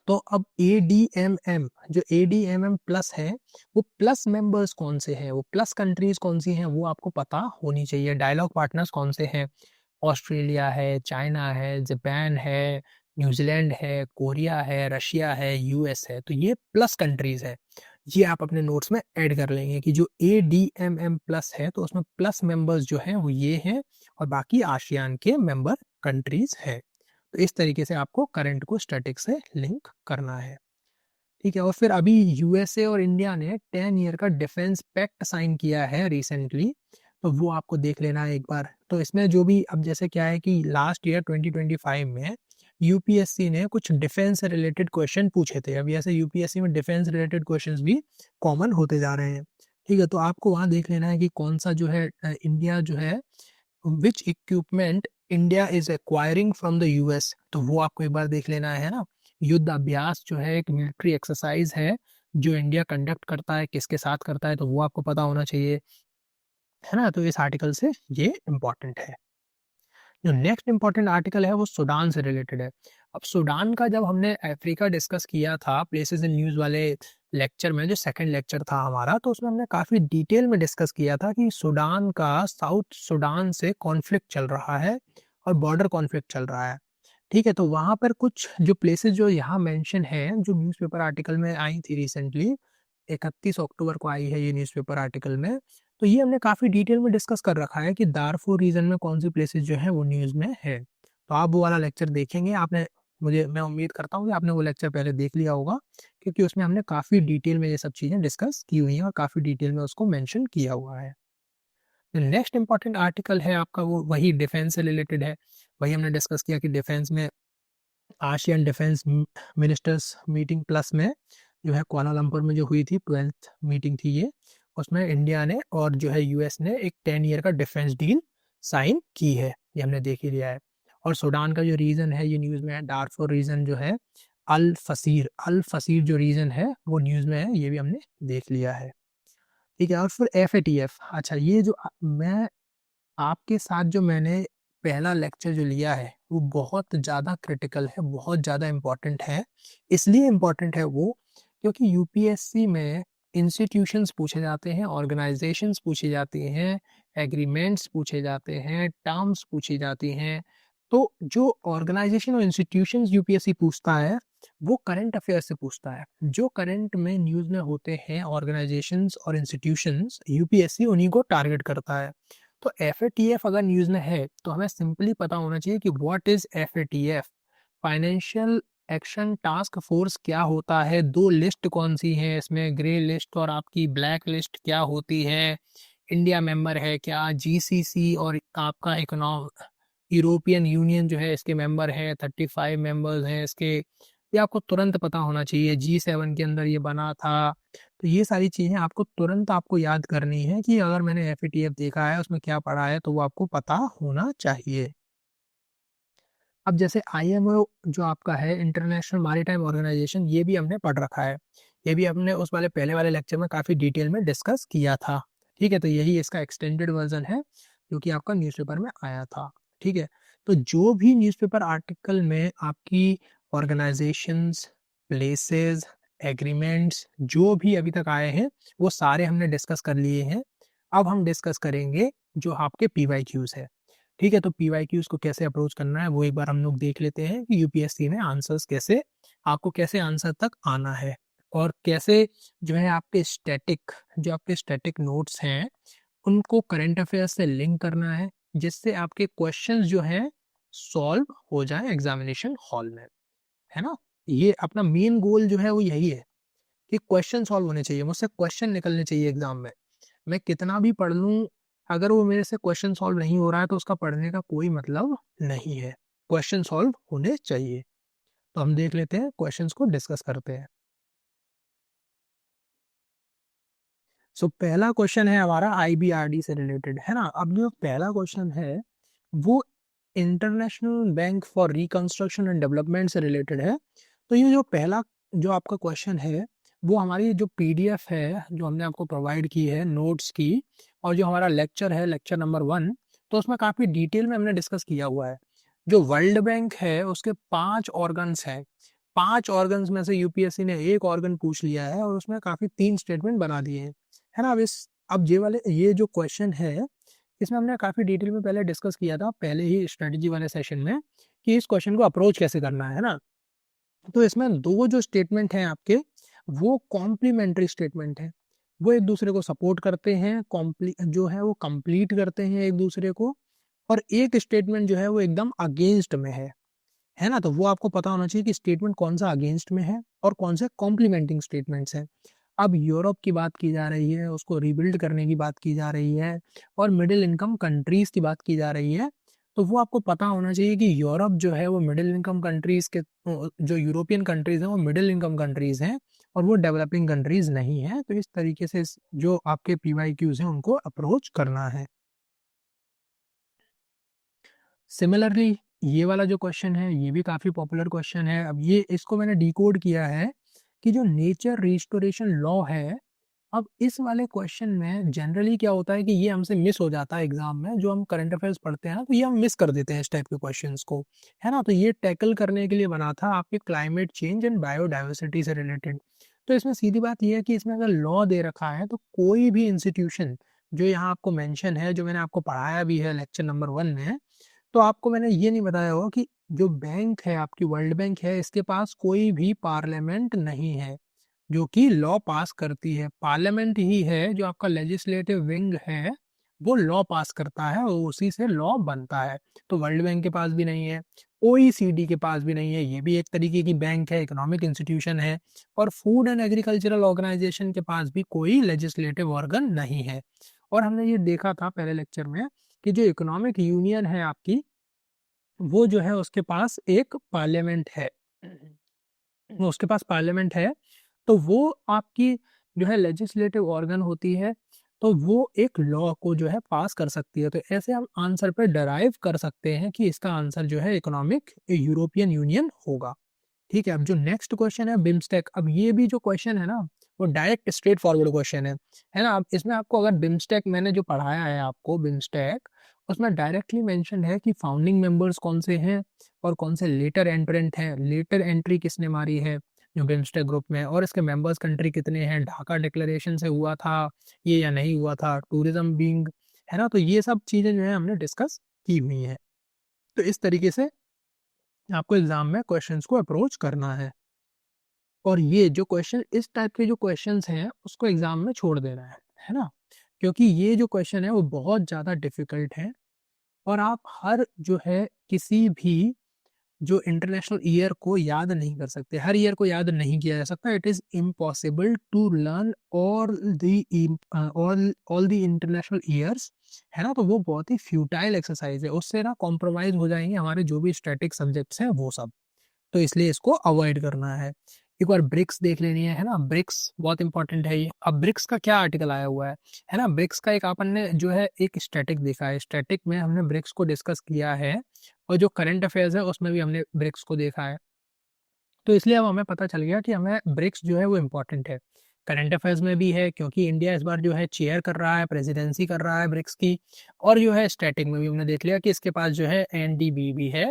A: तो अब ADMM, जो ADMM प्लस है, वो प्लस मेंबर्स कौन से हैं, वो प्लस कंट्रीज कौन सी हैं, वो आपको पता होनी चाहिए। डायलॉग पार्टनर्स कौन से हैं, ऑस्ट्रेलिया है, चाइना है, जापान है, न्यूजीलैंड है, कोरिया है, रशिया है, यूएस है, तो ये प्लस कंट्रीज है। ये आप अपने नोट्स में ऐड कर लेंगे कि जो ADMM प्लस है, तो उसमें प्लस मेंबर्स जो हैं वो ये हैं, और बाकी आशियान के मेंबर कंट्रीज है। तो इस तरीके से आपको करंट को स्टैटिक से लिंक करना है, ठीक है। और फिर अभी यूएसए और इंडिया ने 10 ईयर का डिफेंस पैक्ट साइन किया है रिसेंटली, तो वो आपको देख लेना है एक बार। तो इसमें जो भी अब जैसे क्या है कि लास्ट ईयर 2025 में यूपीएससी ने कुछ डिफेंस से रिलेटेड क्वेश्चन पूछे थे। अभी ऐसे यूपीएससी में डिफेंस रिलेटेड क्वेश्चंस भी कॉमन होते जा रहे हैं, ठीक है। तो आपको वहाँ देख लेना है कि कौन सा जो है इंडिया जो है which equipment India is acquiring from the US, तो वो आपको एक बार देख लेना है ना। युद्ध अभ्यास जो है एक मिलिट्री एक्सरसाइज है जो इंडिया कंडक्ट करता है, किसके साथ करता है, तो वो आपको पता होना चाहिए, है ना। तो इस आर्टिकल से ये इम्पोर्टेंट है। जो नेक्स्ट इंपॉर्टेंट आर्टिकल है वो सूडान से रिलेटेड है। अब सूडान का जब हमने अफ्रीका डिस्कस किया था प्लेसेस इन न्यूज़ वाले लेक्चर में, जो सेकंड लेक्चर था हमारा, तो उसमें हमने काफ़ी डिटेल में डिस्कस किया था कि सूडान का साउथ सूडान से कॉन्फ्लिक्ट चल रहा है और बॉर्डर कॉन्फ्लिक्ट चल रहा है, ठीक है। तो वहाँ पर कुछ जो प्लेसेस जो यहाँ मेंशन है, जो न्यूज़पेपर आर्टिकल में आई थी रिसेंटली, 31 अक्टूबर को आई है ये न्यूज़पेपर आर्टिकल में, तो ये हमने काफ़ी डिटेल में डिस्कस कर रखा है कि दारफुर रीजन में कौन सी प्लेसेस जो है वो न्यूज़ में है। तो आप वो वाला लेक्चर देखेंगे, आपने मैं उम्मीद करता हूँ कि आपने वो लेक्चर पहले देख लिया होगा, क्योंकि उसमें हमने काफ़ी डिटेल में ये सब चीज़ें डिस्कस की हुई हैं और काफ़ी डिटेल में उसको मेंशन किया हुआ है। नेक्स्ट इंपॉर्टेंट आर्टिकल है आपका वो वही डिफेंस से रिलेटेड है। वही हमने डिस्कस किया कि डिफेंस में ASEAN defence ministers meeting plus में जो है कुआलालंपुर में जो हुई थी 12th मीटिंग थी ये, उसमें इंडिया ने और जो है यूएस ने एक 10 ईयर का डिफेंस डील साइन की है, ये हमने देख ही लिया है। और सूडान का जो रीजन है ये न्यूज़ में है, डार्फुर रीजन जो है, अल फसीर जो रीजन है वो न्यूज़ में है, ये भी हमने देख लिया है, ठीक है। और फिर FATF, अच्छा ये जो मैं आपके साथ जो मैंने पहला लेक्चर जो लिया है वो बहुत ज़्यादा क्रिटिकल है, बहुत ज़्यादा इम्पोर्टेंट है। इसलिए इम्पोर्टेंट है वो क्योंकि यूपीएससी में इंस्टीट्यूशंस पूछे जाते हैं, ऑर्गेनाइजेशंस पूछी जाती हैं, एग्रीमेंट्स पूछे जाते हैं, टर्म्स पूछी जाती हैं। तो जो ऑर्गेनाइजेशन और इंस्टीट्यूशंस यूपीएससी पूछता है वो करंट अफेयर से पूछता है। जो करंट में न्यूज़ में होते हैं ऑर्गेनाइजेशंस और इंस्टीट्यूशंस, यूपीएससी उन्हीं को टारगेट करता है। तो FATF अगर न्यूज़ में है तो हमें सिंपली पता होना चाहिए कि what is FATF, financial action task force क्या होता है, दो लिस्ट कौन सी है इसमें, ग्रे लिस्ट और आपकी ब्लैक लिस्ट क्या होती है, इंडिया मेंबर है क्या, GCC और आपका यूरोपियन यूनियन जो है इसके मेंबर है, 35 मेंबर्स हैं इसके, ये आपको तुरंत पता होना चाहिए। G7 के अंदर ये बना था, तो ये सारी चीज़ें आपको तुरंत आपको याद करनी है कि अगर मैंने एफएटीएफ देखा है, उसमें क्या पढ़ा है, तो वो आपको पता होना चाहिए। अब जैसे आईएमओ जो आपका है, इंटरनेशनल मैरीटाइम ऑर्गेनाइजेशन, ये भी हमने पढ़ रखा है। ये भी हमने उस वाले पहले वाले लेक्चर में काफ़ी डिटेल में डिस्कस किया था। ठीक है? तो यही इसका एक्सटेंडेड वर्ज़न है, जो कि आपका न्यूज़पेपर में आया था। ठीक है? तो जो भी न्यूज़पेपर आर्टिकल में आपकी ऑर्गेनाइजेशंस, प्लेसेस, एग्रीमेंट्स जो भी अभी तक आए हैं, वो सारे हमने डिस्कस कर लिए हैं। अब हम डिस्कस करेंगे जो आपके पीवाईक्यूज़ है। ठीक है, तो पीवाईक्यूज़ को कैसे अप्रोच करना है वो एक बार हम लोग देख लेते हैं कि यूपीएससी में आंसर्स कैसे, आपको कैसे आंसर तक आना है और कैसे जो है आपके स्टैटिक नोट्स हैं, उनको करंट अफेयर्स से लिंक करना है, जिससे आपके क्वेश्चंस जो हैं सॉल्व हो जाएँ एग्ज़ामिनेशन हॉल में, है ना? ये अपना मेन गोल जो है वो यही है कि क्वेश्चन सॉल्व होने चाहिए, मुझसे क्वेश्चन निकलने चाहिए एग्ज़ाम में। मैं कितना भी पढ़ लूँ, अगर वो मेरे से क्वेश्चन सॉल्व नहीं हो रहा है तो उसका पढ़ने का कोई मतलब नहीं है। क्वेश्चन सॉल्व होने चाहिए। तो हम देख लेते हैं, क्वेश्चंस को डिस्कस करते हैं। सो पहला क्वेश्चन है हमारा आईबीआरडी से रिलेटेड, है ना? अब जो पहला क्वेश्चन है, वो international bank for reconstruction and development से रिलेटेड है। तो ये जो पहला जो आपका क्वेश्चन है, वो हमारी जो पीडीएफ है, जो हमने आपको प्रोवाइड की है नोट्स की, और जो हमारा लेक्चर है, लेक्चर नंबर 1, तो उसमें काफ़ी डिटेल में हमने डिस्कस किया हुआ है। जो वर्ल्ड बैंक है, उसके 5 ऑर्गन्स हैं। 5 ऑर्गन्स में से यूपीएससी ने 1 ऑर्गन पूछ लिया है और उसमें काफ़ी 3 स्टेटमेंट बना दिए हैं। है ना? अब ये जो क्वेश्चन है, इसमें हमने काफ़ी डिटेल में पहले डिस्कस किया था, पहले ही स्ट्रेटजी वाले सेशन में, कि इस क्वेश्चन को अप्रोच कैसे करना है ना? तो इसमें 2 जो स्टेटमेंट हैं आपके, वो कॉम्प्लीमेंट्री स्टेटमेंट हैं। वो एक दूसरे को सपोर्ट करते हैं, जो है वो कंप्लीट करते हैं एक दूसरे को, और एक स्टेटमेंट जो है वो एकदम अगेंस्ट में है ना? तो वो आपको पता होना चाहिए कि स्टेटमेंट कौन-सा अगेंस्ट में है और कौन से कॉम्प्लीमेंटिंग स्टेटमेंट्स हैं। अब यूरोप की बात की जा रही है, उसको रीबिल्ड करने की बात की जा रही है, और मिडिल इनकम कंट्रीज़ की बात की जा रही है। तो वो आपको पता होना चाहिए कि यूरोप जो है वो मिडिल इनकम कंट्रीज़ के जो यूरोपियन कंट्रीज़ हैं वो मिडिल इनकम कंट्रीज़ हैं, और वो डेवलपिंग कंट्रीज़ नहीं हैं। तो इस तरीके से जो आपके पीवाईक्यूज़ हैं उनको अप्रोच करना है। सिमिलरली ये वाला जो क्वेश्चन है, ये भी काफ़ी पॉपुलर क्वेश्चन है। अब ये इसको मैंने डिकोड किया है कि जो नेचर रिस्टोरेशन लॉ है, अब इस वाले क्वेश्चन में जनरली क्या होता है कि ये हमसे मिस हो जाता है एग्जाम में, जो हम करंट अफेयर्स पढ़ते हैं ना, तो ये हम मिस कर देते हैं इस टाइप के क्वेश्चंस को, है ना? तो ये टैकल करने के लिए बना था आपके क्लाइमेट चेंज एंड बायोडाइवर्सिटी से रिलेटेड। तो इसमें सीधी बात ये है कि इसमें अगर लॉ दे रखा है, तो कोई भी इंस्टीट्यूशन जो यहाँ आपको मेंशन है, जो मैंने आपको पढ़ाया भी है लेक्चर नंबर 1 में, तो आपको मैंने ये नहीं बताया होगा कि जो बैंक है, आपकी वर्ल्ड बैंक है, इसके पास कोई भी पार्लियामेंट नहीं है जो कि लॉ पास करती है। पार्लियामेंट ही है जो आपका लेजिस्लेटिव विंग है, वो लॉ पास करता है और उसी से लॉ बनता है। तो वर्ल्ड बैंक के पास भी नहीं है, ओईसीडी के पास भी नहीं है, ये भी एक तरीके की बैंक है, इकोनॉमिक इंस्टीट्यूशन है, और फूड एंड एग्रीकल्चरल ऑर्गेनाइजेशन के पास भी कोई लेजिस्लेटिव ऑर्गन नहीं है। और हमने ये देखा था पहले लेक्चर में कि जो इकोनॉमिक यूनियन है आपकी, वो जो है उसके पास एक पार्लियामेंट है। उसके पास पार्लियामेंट है, तो वो आपकी जो है लेजिस्लेटिव ऑर्गन होती है, तो वो एक लॉ को जो है पास कर सकती है। तो ऐसे हम आंसर पे डराइव कर सकते हैं कि इसका आंसर जो है इकोनॉमिक यूरोपियन यूनियन होगा। ठीक है, अब जो नेक्स्ट क्वेश्चन है बिम्स्टेक, अब ये भी जो क्वेश्चन है ना, वो डायरेक्ट स्ट्रेट फॉरवर्ड क्वेश्चन है ना? अब इसमें आपको अगर बिम्स्टेक मैंने जो पढ़ाया है आपको बिम्स्टेक, उसमें डायरेक्टली मेंशन है कि फाउंडिंग मेंबर्स कौन से हैं और कौन से लेटर एंट्रेंट हैं। लेटर एंट्री किसने मारी है जो बिम्स्टेक ग्रुप में, और इसके मेंबर्स कंट्री कितने हैं, ढाका डिक्लेरेशन से हुआ था ये या नहीं हुआ था, टूरिज्म बीइंग, है ना? तो ये सब चीज़ें जो है हमने डिस्कस की हुई हैं। तो इस तरीके से आपको एग्जाम में क्वेश्चंस को अप्रोच करना है, और ये जो क्वेश्चन, इस टाइप के जो क्वेश्चंस हैं उसको एग्जाम में छोड़ देना है ना? क्योंकि ये जो क्वेश्चन है वो बहुत ज़्यादा डिफिकल्ट है, और आप हर जो है किसी भी जो इंटरनेशनल ईयर को याद नहीं कर सकते, हर ईयर को याद नहीं किया जा सकता। It is impossible to learn all the international years, है ना? तो वो बहुत ही फ्यूटाइल एक्सरसाइज है, उससे ना कॉम्प्रोमाइज़ हो जाएंगे हमारे जो भी स्टैटिक सब्जेक्ट्स हैं वो सब। तो इसलिए इसको अवॉइड करना है। एक बार ब्रिक्स देख लेनी है ना, ब्रिक्स बहुत इंपॉर्टेंट है ये। अब ब्रिक्स का क्या आर्टिकल आया हुआ है ना, ब्रिक्स का एक अपन ने जो है एक स्टैटिक देखा है, स्टैटिक में हमने ब्रिक्स को डिस्कस किया है, और जो करंट अफेयर्स है उसमें भी हमने ब्रिक्स को देखा है। तो इसलिए अब हमें पता चल गया कि हमें ब्रिक्स जो है वो इम्पोर्टेंट है। करंट अफेयर्स में भी है क्योंकि इंडिया इस बार जो है चेयर कर रहा है, प्रेसिडेंसी कर रहा है ब्रिक्स की। और जो है स्टैटिक में भी हमने देख लिया कि इसके पास जो है एनडीबी भी है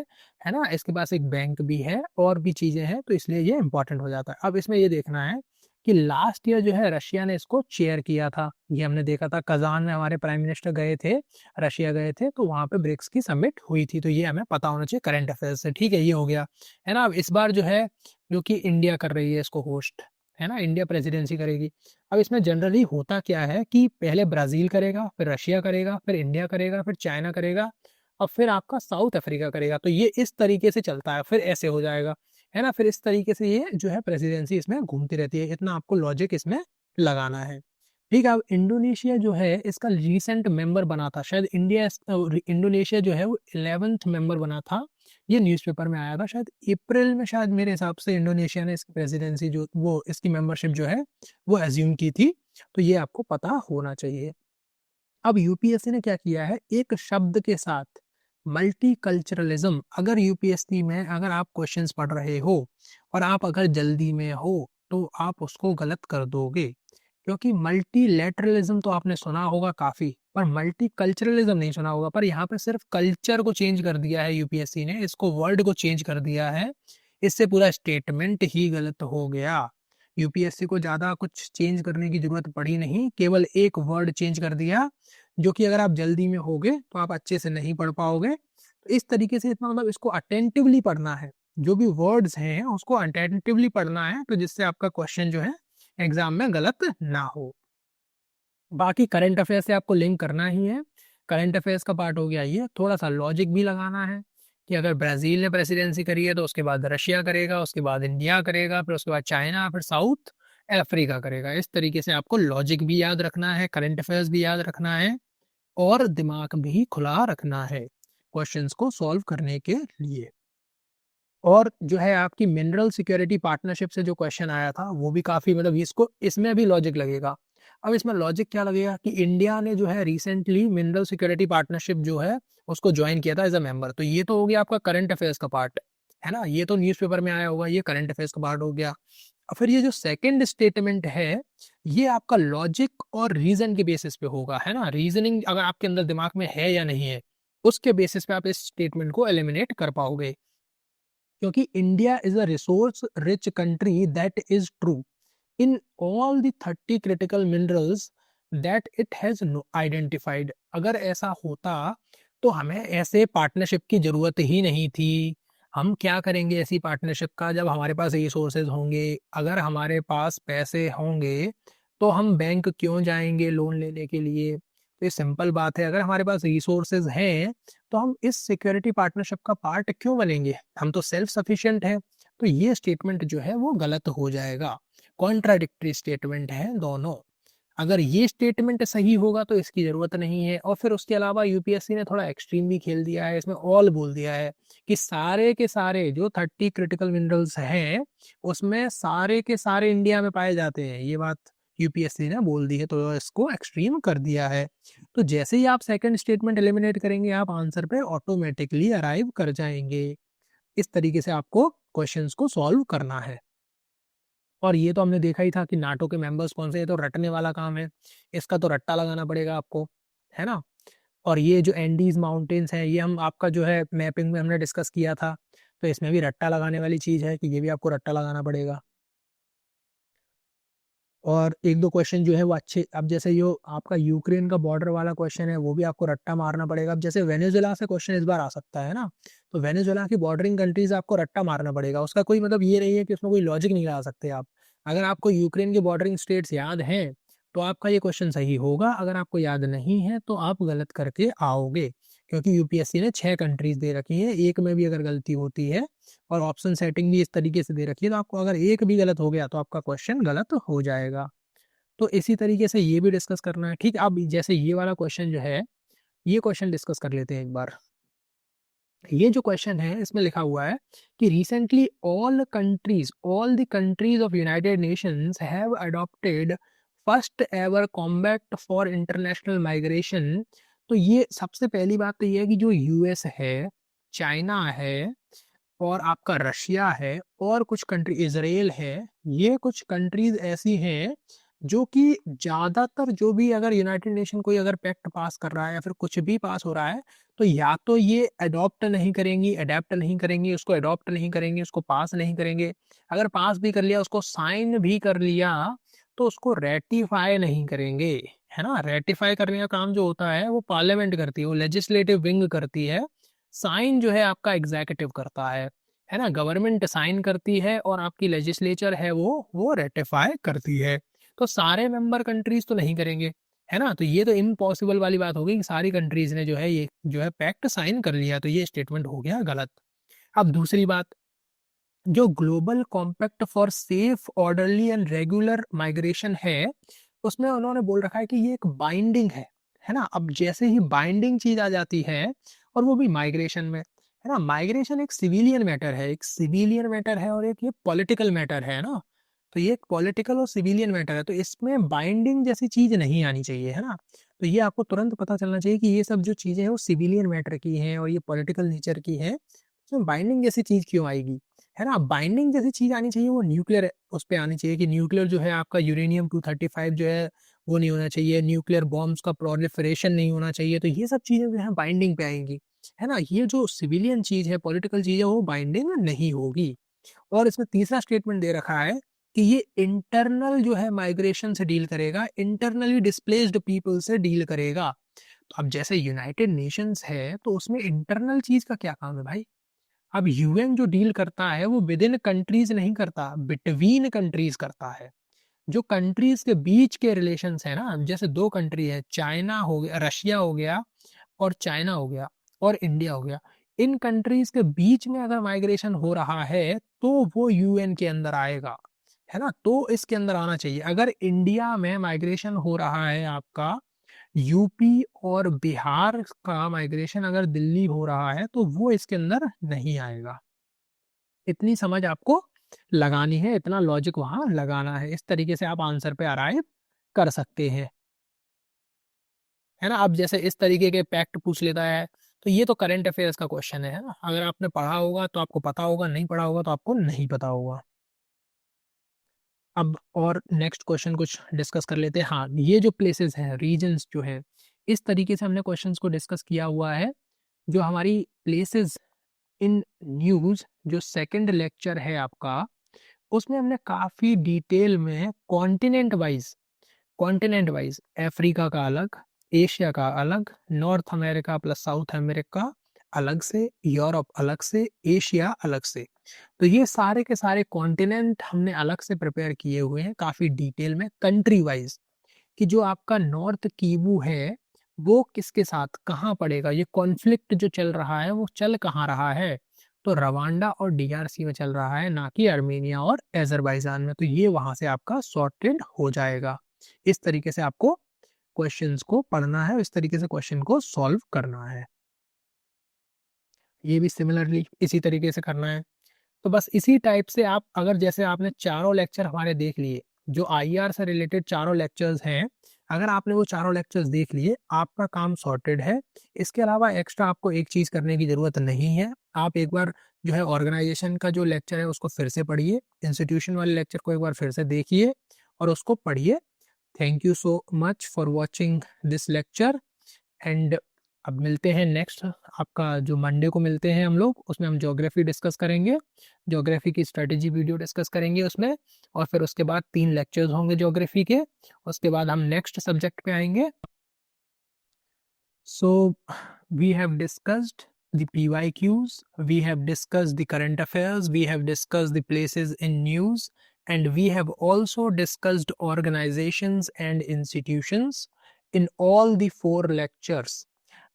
A: ना, इसके पास एक बैंक भी है और भी चीज़ें हैं, तो इसलिए ये इंपॉर्टेंट हो जाता है। अब इसमें ये देखना है कि लास्ट ईयर जो है रशिया ने इसको चेयर किया था, ये हमने देखा था, कजान में हमारे प्राइम मिनिस्टर गए थे, रशिया गए थे, तो वहाँ पे ब्रिक्स की समिट हुई थी, तो ये हमें पता होना चाहिए करंट अफेयर्स से। ठीक है, ये हो गया है ना। अब इस बार जो है जो कि इंडिया कर रही है इसको होस्ट, है ना, इंडिया प्रेसिडेंसी करेगी। अब इसमें जनरली होता क्या है कि पहले ब्राज़ील करेगा, फिर रशिया करेगा, फिर इंडिया करेगा, फिर चाइना करेगा, और फिर आपका साउथ अफ्रीका करेगा। तो ये इस तरीके से चलता है, फिर ऐसे हो जाएगा, है ना, फिर इस तरीके से ये जो है प्रेसिडेंसी इसमें घूमती रहती है। इतना आपको लॉजिक इसमें लगाना है। ठीक है, अब इंडोनेशिया जो है इसका रिसेंट मेंबर बना था, शायद इंडोनेशिया जो है वो 11th मेंबर बना था, ये न्यूज़पेपर में आया था, शायद अप्रैल में, शायद मेरे हिसाब से इंडोनेशिया ने इसकी प्रेसिडेंसी जो वो इसकी मेंबरशिप जो है वो एज्यूम की थी। तो ये आपको पता होना चाहिए। अब यूपीएससी ने क्या किया है, एक शब्द के साथ मल्टीकल्चरलिज्म, अगर यूपीएससी में अगर आप क्वेश्चंस पढ़ रहे हो और आप अगर जल्दी में हो तो आप उसको गलत कर दोगे, क्योंकि मल्टीलेटरलिज्म तो आपने सुना होगा काफी, पर मल्टीकल्चरलिज्म नहीं सुना होगा। पर यहाँ पे सिर्फ कल्चर को चेंज कर दिया है यूपीएससी ने, इसको वर्ड को चेंज कर दिया है, इससे पूरा स्टेटमेंट ही गलत हो गया। यूपीएससी को ज्यादा कुछ चेंज करने की जरूरत पड़ी नहीं, केवल एक वर्ड चेंज कर दिया, जो कि अगर आप जल्दी में होगे तो आप अच्छे से नहीं पढ़ पाओगे। तो इस तरीके से इतना मतलब इसको अटेंटिवली पढ़ना है, जो भी वर्ड्स हैं उसको अटेंटिवली पढ़ना है, तो जिससे आपका क्वेश्चन जो है एग्जाम में गलत ना हो। बाकी करंट अफेयर से आपको लिंक करना ही है, करंट अफेयर्स का पार्ट हो गया ये। थोड़ा सा लॉजिक भी लगाना है कि अगर ब्राज़ील ने प्रेसिडेंसी करी है तो उसके बाद रशिया करेगा, उसके बाद इंडिया करेगा, फिर उसके बाद चाइना, फिर साउथ अफ्रीका करेगा। इस तरीके से आपको लॉजिक भी याद रखना है, करंट अफेयर्स भी याद रखना है, और दिमाग भी खुला रखना है क्वेश्चंस को सॉल्व करने के लिए। और जो है आपकी मिनरल सिक्योरिटी पार्टनरशिप से जो क्वेश्चन आया था वो भी काफ़ी मतलब इसको इसमें भी लॉजिक लगेगा। अब इसमें लॉजिक क्या लगेगा कि इंडिया ने जो है रिसेंटली मिनरल सिक्योरिटी पार्टनरशिप जो है उसको ज्वाइन किया था एज अ मेंबर, तो ये तो हो गया आपका करंट अफेयर्स का पार्ट, है ना, ये तो न्यूज़पेपर में आया होगा, ये करंट अफेयर्स का पार्ट हो गया। और फिर ये जो सेकंड स्टेटमेंट है ये आपका लॉजिक और रीजन के बेसिस पे होगा, है ना, रीजनिंग अगर आपके अंदर दिमाग में है या नहीं है उसके बेसिस पे आप इस स्टेटमेंट को एलिमिनेट कर पाओगे। क्योंकि India is a resource rich country that is true in all the 30 critical minerals that it has identified. अगर ऐसा होता तो हमें ऐसे पार्टनरशिप की जरूरत ही नहीं थी। हम क्या करेंगे ऐसी पार्टनरशिप का जब हमारे पास रिसोर्सेज होंगे, अगर हमारे पास पैसे होंगे तो हम बैंक क्यों जाएंगे लोन लेने के लिए। तो ये सिंपल बात है, अगर हमारे पास रिसोर्सेज हैं तो हम इस सिक्योरिटी पार्टनरशिप का पार्ट क्यों बनेंगे, हम तो सेल्फ सफिशिएंट है। तो ये स्टेटमेंट जो है वो गलत हो जाएगा, कॉन्ट्राडिक्टरी स्टेटमेंट है दोनों। अगर ये स्टेटमेंट सही होगा तो इसकी जरूरत नहीं है। और फिर उसके अलावा यूपीएससी ने थोड़ा एक्सट्रीम भी खेल दिया है, इसमें ऑल बोल दिया है कि सारे के सारे जो 30 क्रिटिकल मिनरल्स हैं उसमें सारे के सारे इंडिया में पाए जाते हैं, ये बात यूपीएससी ने बोल दी है, तो इसको एक्सट्रीम कर दिया है। तो जैसे ही आप सेकंड स्टेटमेंट एलिमिनेट करेंगे आप आंसर पे ऑटोमेटिकली अराइव कर जाएंगे। इस तरीके से आपको क्वेश्चंस को सॉल्व करना है। और ये तो हमने देखा ही था कि नाटो के मेंबर्स कौन से, ये तो रटने वाला काम है, इसका तो रट्टा लगाना पड़ेगा आपको, है ना। और ये जो एंडीज माउंटेन्स हैं ये हम आपका जो है मैपिंग में हमने डिस्कस किया था, तो इसमें भी रट्टा लगाने वाली चीज़ है कि ये भी आपको रट्टा लगाना पड़ेगा। और एक दो क्वेश्चन जो है वो अच्छे, अब जैसे जो आपका यूक्रेन का बॉर्डर वाला क्वेश्चन है वो भी आपको रट्टा मारना पड़ेगा। अब जैसे वेनेजुएला से क्वेश्चन इस बार आ सकता है ना, तो वेनेजुएला की बॉर्डरिंग कंट्रीज आपको रट्टा मारना पड़ेगा, उसका कोई मतलब ये नहीं है कि उसमें कोई लॉजिक नहीं लगा सकते आप। अगर आपको यूक्रेन के बॉर्डरिंग स्टेट्स याद हैं तो आपका ये क्वेश्चन सही होगा, अगर आपको याद नहीं है तो आप गलत करके आओगे, क्योंकि यूपीएससी ने 6 कंट्रीज दे रखी हैं, एक में भी अगर गलती होती है और ऑप्शन सेटिंग भी इस तरीके से दे रखी है तो आपको अगर एक भी गलत हो गया तो आपका क्वेश्चन गलत हो जाएगा। तो इसी तरीके से ये भी डिस्कस करना है। ठीक है, अब जैसे ये वाला क्वेश्चन जो है ये क्वेश्चन डिस्कस कर लेते हैं एक बार। ये जो क्वेश्चन है इसमें लिखा हुआ है कि recently all the countries of United Nations have adopted first ever combat for international migration. तो ये सबसे पहली बात तो ये है कि जो यूएस है, चाइना है, और आपका रशिया है, और कुछ कंट्री इजराइल है, ये कुछ कंट्रीज ऐसी हैं जो कि ज़्यादातर जो भी अगर यूनाइटेड नेशन कोई अगर पैक्ट पास कर रहा है या फिर कुछ भी पास हो रहा है, तो या तो ये अडॉप्ट नहीं करेंगी, अडेप्ट नहीं करेंगी, उसको अडॉप्ट नहीं करेंगे, उसको पास नहीं करेंगे। अगर पास भी कर लिया, उसको साइन भी कर लिया, तो उसको रेटिफाई नहीं करेंगे। है ना, रेटिफाई करने का काम जो होता है वो पार्लियामेंट करती है, वो लेजिस्लेटिव विंग करती है। साइन जो है आपका एग्जीक्यूटिव करता है ना, गवर्नमेंट साइन करती है और आपकी लेजिस्लेचर है वो रेटिफाई करती है। तो सारे मेंबर कंट्रीज तो नहीं करेंगे, है ना, तो ये तो इम्पॉसिबल वाली बात हो गई कि सारी कंट्रीज ने जो है ये जो है पैक्ट साइन कर लिया, तो ये स्टेटमेंट हो गया गलत। अब दूसरी बात, जो global compact for safe orderly and regular migration है, उसमें उन्होंने बोल रखा है कि ये एक बाइंडिंग है ना। अब जैसे ही बाइंडिंग चीज आ जाती है, और वो भी माइग्रेशन में, है ना, माइग्रेशन एक सिविलियन मैटर है, एक सिविलियन मैटर है और एक ये पॉलिटिकल मैटर है ना। तो ये एक पॉलिटिकल और सिविलियन मैटर है, तो इसमें बाइंडिंग जैसी चीज नहीं आनी चाहिए, है ना। तो ये आपको तुरंत पता चलना चाहिए कि ये सब जो चीजें हैं वो सिविलियन मैटर की हैं और ये पॉलिटिकल नेचर की है। तो बाइंडिंग जैसी चीज क्यों आएगी, है ना। बाइंडिंग जैसी चीज आनी चाहिए वो न्यूक्लियर उस पर आनी चाहिए कि न्यूक्लियर जो है आपका यूरेनियम 235 जो है वो नहीं होना चाहिए, न्यूक्लियर बॉम्ब्स का प्रोलिफरेशन नहीं होना चाहिए। तो ये सब चीजें जो है बाइंडिंग पे आएंगी, है ना। ये जो सिविलियन चीज है, पॉलिटिकल चीज है, वो बाइंडिंग नहीं होगी। और इसमें तीसरा स्टेटमेंट दे रखा है कि ये इंटरनल जो है माइग्रेशन से डील करेगा, इंटरनली डिस्प्लेस्ड पीपल से डील करेगा। तो अब जैसे यूनाइटेड नेशंस है तो उसमें इंटरनल चीज का क्या काम है भाई। अब यूएन जो डील करता है वो विद इन कंट्रीज नहीं करता, बिटवीन कंट्रीज करता है। जो कंट्रीज के बीच के रिलेशंस है ना, जैसे दो कंट्री है, चाइना हो गया, रशिया हो गया, और चाइना हो गया, और इंडिया हो गया, इन कंट्रीज के बीच में अगर माइग्रेशन हो रहा है तो वो यूएन के अंदर आएगा, है ना। तो इसके अंदर आना चाहिए। अगर इंडिया में माइग्रेशन हो रहा है आपका, यूपी और बिहार का माइग्रेशन अगर दिल्ली हो रहा है, तो वो इसके अंदर नहीं आएगा। इतनी समझ आपको लगानी है, इतना लॉजिक वहां लगाना है। इस तरीके से आप आंसर पे अराइव कर सकते हैं, है ना। अब जैसे इस तरीके के पैक्ट पूछ लेता है, तो ये तो करंट अफेयर्स का क्वेश्चन है ना। अगर आपने पढ़ा होगा तो आपको पता होगा, नहीं पढ़ा होगा तो आपको नहीं पता होगा। अब और नेक्स्ट क्वेश्चन कुछ डिस्कस कर लेते हैं। हाँ, ये जो प्लेसेस हैं, रीजन्स जो है, इस तरीके से हमने क्वेश्चंस को डिस्कस किया हुआ है। जो हमारी प्लेसेस इन न्यूज जो सेकंड लेक्चर है आपका, उसमें हमने काफी डिटेल में कॉन्टिनेंट वाइज अफ्रीका का अलग, एशिया का अलग, north America plus south America अलग से, यूरोप अलग से, एशिया अलग से, तो ये सारे के सारे कॉन्टिनेंट हमने अलग से प्रिपेयर किए हुए हैं काफी डिटेल में, कंट्री वाइज, कि जो आपका नॉर्थ कीवू है वो किसके साथ कहाँ पड़ेगा, ये कॉन्फ्लिक्ट जो चल रहा है वो चल कहाँ रहा है। तो रवांडा और डीआरसी में चल रहा है, ना कि आर्मेनिया और अजरबैजान में। तो ये वहां से आपका सॉर्टेड हो जाएगा। इस तरीके से आपको क्वेश्चंस को पढ़ना है, इस तरीके से क्वेश्चन को सॉल्व करना है। ये भी सिमिलरली इसी तरीके से करना है। तो बस इसी टाइप से आप, अगर जैसे आपने चारों लेक्चर हमारे देख लिए, जो आईआर से रिलेटेड चारों लेक्चर्स हैं, अगर आपने वो चारों लेक्चर्स देख लिए, आपका काम सॉर्टेड है। इसके अलावा एक्स्ट्रा आपको एक चीज़ करने की ज़रूरत नहीं है। आप एक बार जो है ऑर्गेनाइजेशन का जो लेक्चर है उसको फिर से पढ़िए, इंस्टीट्यूशन वाले लेक्चर को एक बार फिर से देखिए और उसको पढ़िए। Thank you so much for watching this lecture. And अब मिलते हैं नेक्स्ट, आपका जो मंडे को मिलते हैं हम लोग, उसमें हम ज्योग्राफी डिस्कस करेंगे, ज्योग्राफी की स्ट्रेटेजी वीडियो डिस्कस करेंगे उसमें। और फिर उसके बाद 3 लेक्चर्स होंगे ज्योग्राफी के, उसके बाद हम नेक्स्ट सब्जेक्ट पे आएंगे। So we have discussed the PYQs, we have discussed the current affairs, we have discussed the places in news, and we have also discussed organizations and institutions in all the 4 lectures.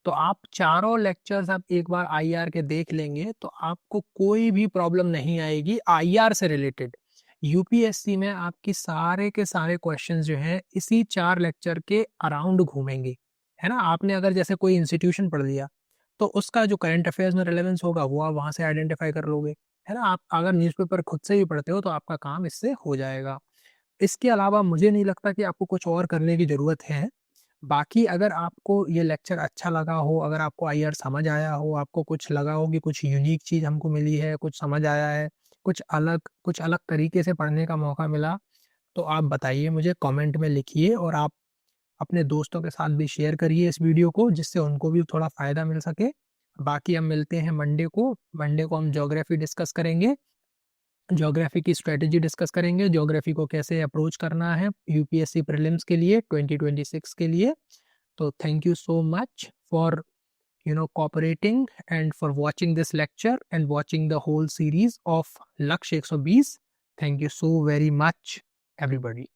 A: तो आप चारों lectures आप एक बार IR के देख लेंगे तो आपको कोई भी प्रॉब्लम नहीं आएगी आईआर से रिलेटेड। यूपीएससी में आपकी सारे के सारे क्वेश्चंस जो हैं इसी 4 लेक्चर के अराउंड घूमेंगे, है ना। आपने अगर जैसे कोई इंस्टीट्यूशन पढ़ लिया, तो उसका जो करंट अफेयर्स में रिलेवेंस होगा वो आप वहाँ से आइडेंटिफाई कर लोगे, है ना। आप अगर न्यूज़पेपर खुद से भी पढ़ते हो तो आपका काम इससे हो जाएगा। इसके अलावा मुझे नहीं लगता कि आपको कुछ और करने की ज़रूरत है। बाकी अगर आपको ये लेक्चर अच्छा लगा हो, अगर आपको आईआर समझ आया हो, आपको कुछ लगा हो कि कुछ यूनिक चीज़ हमको मिली है, कुछ समझ आया है, कुछ अलग तरीके से पढ़ने का मौका मिला, तो आप बताइए मुझे, कमेंट में लिखिए और आप अपने दोस्तों के साथ भी शेयर करिए इस वीडियो को, जिससे उनको भी थोड़ा फ़ायदा मिल सके। बाकी हम मिलते हैं मंडे को हम ज्योग्राफी डिस्कस करेंगे। ज्योग्राफी की स्ट्रेटजी डिस्कस करेंगे, ज्योग्राफी को कैसे अप्रोच करना है यूपीएससी प्रीलिम्स के लिए 2026 के लिए। तो thank you so much for cooperating and for watching this lecture and watching the whole series of Lakshya 120. Thank you so very much everybody.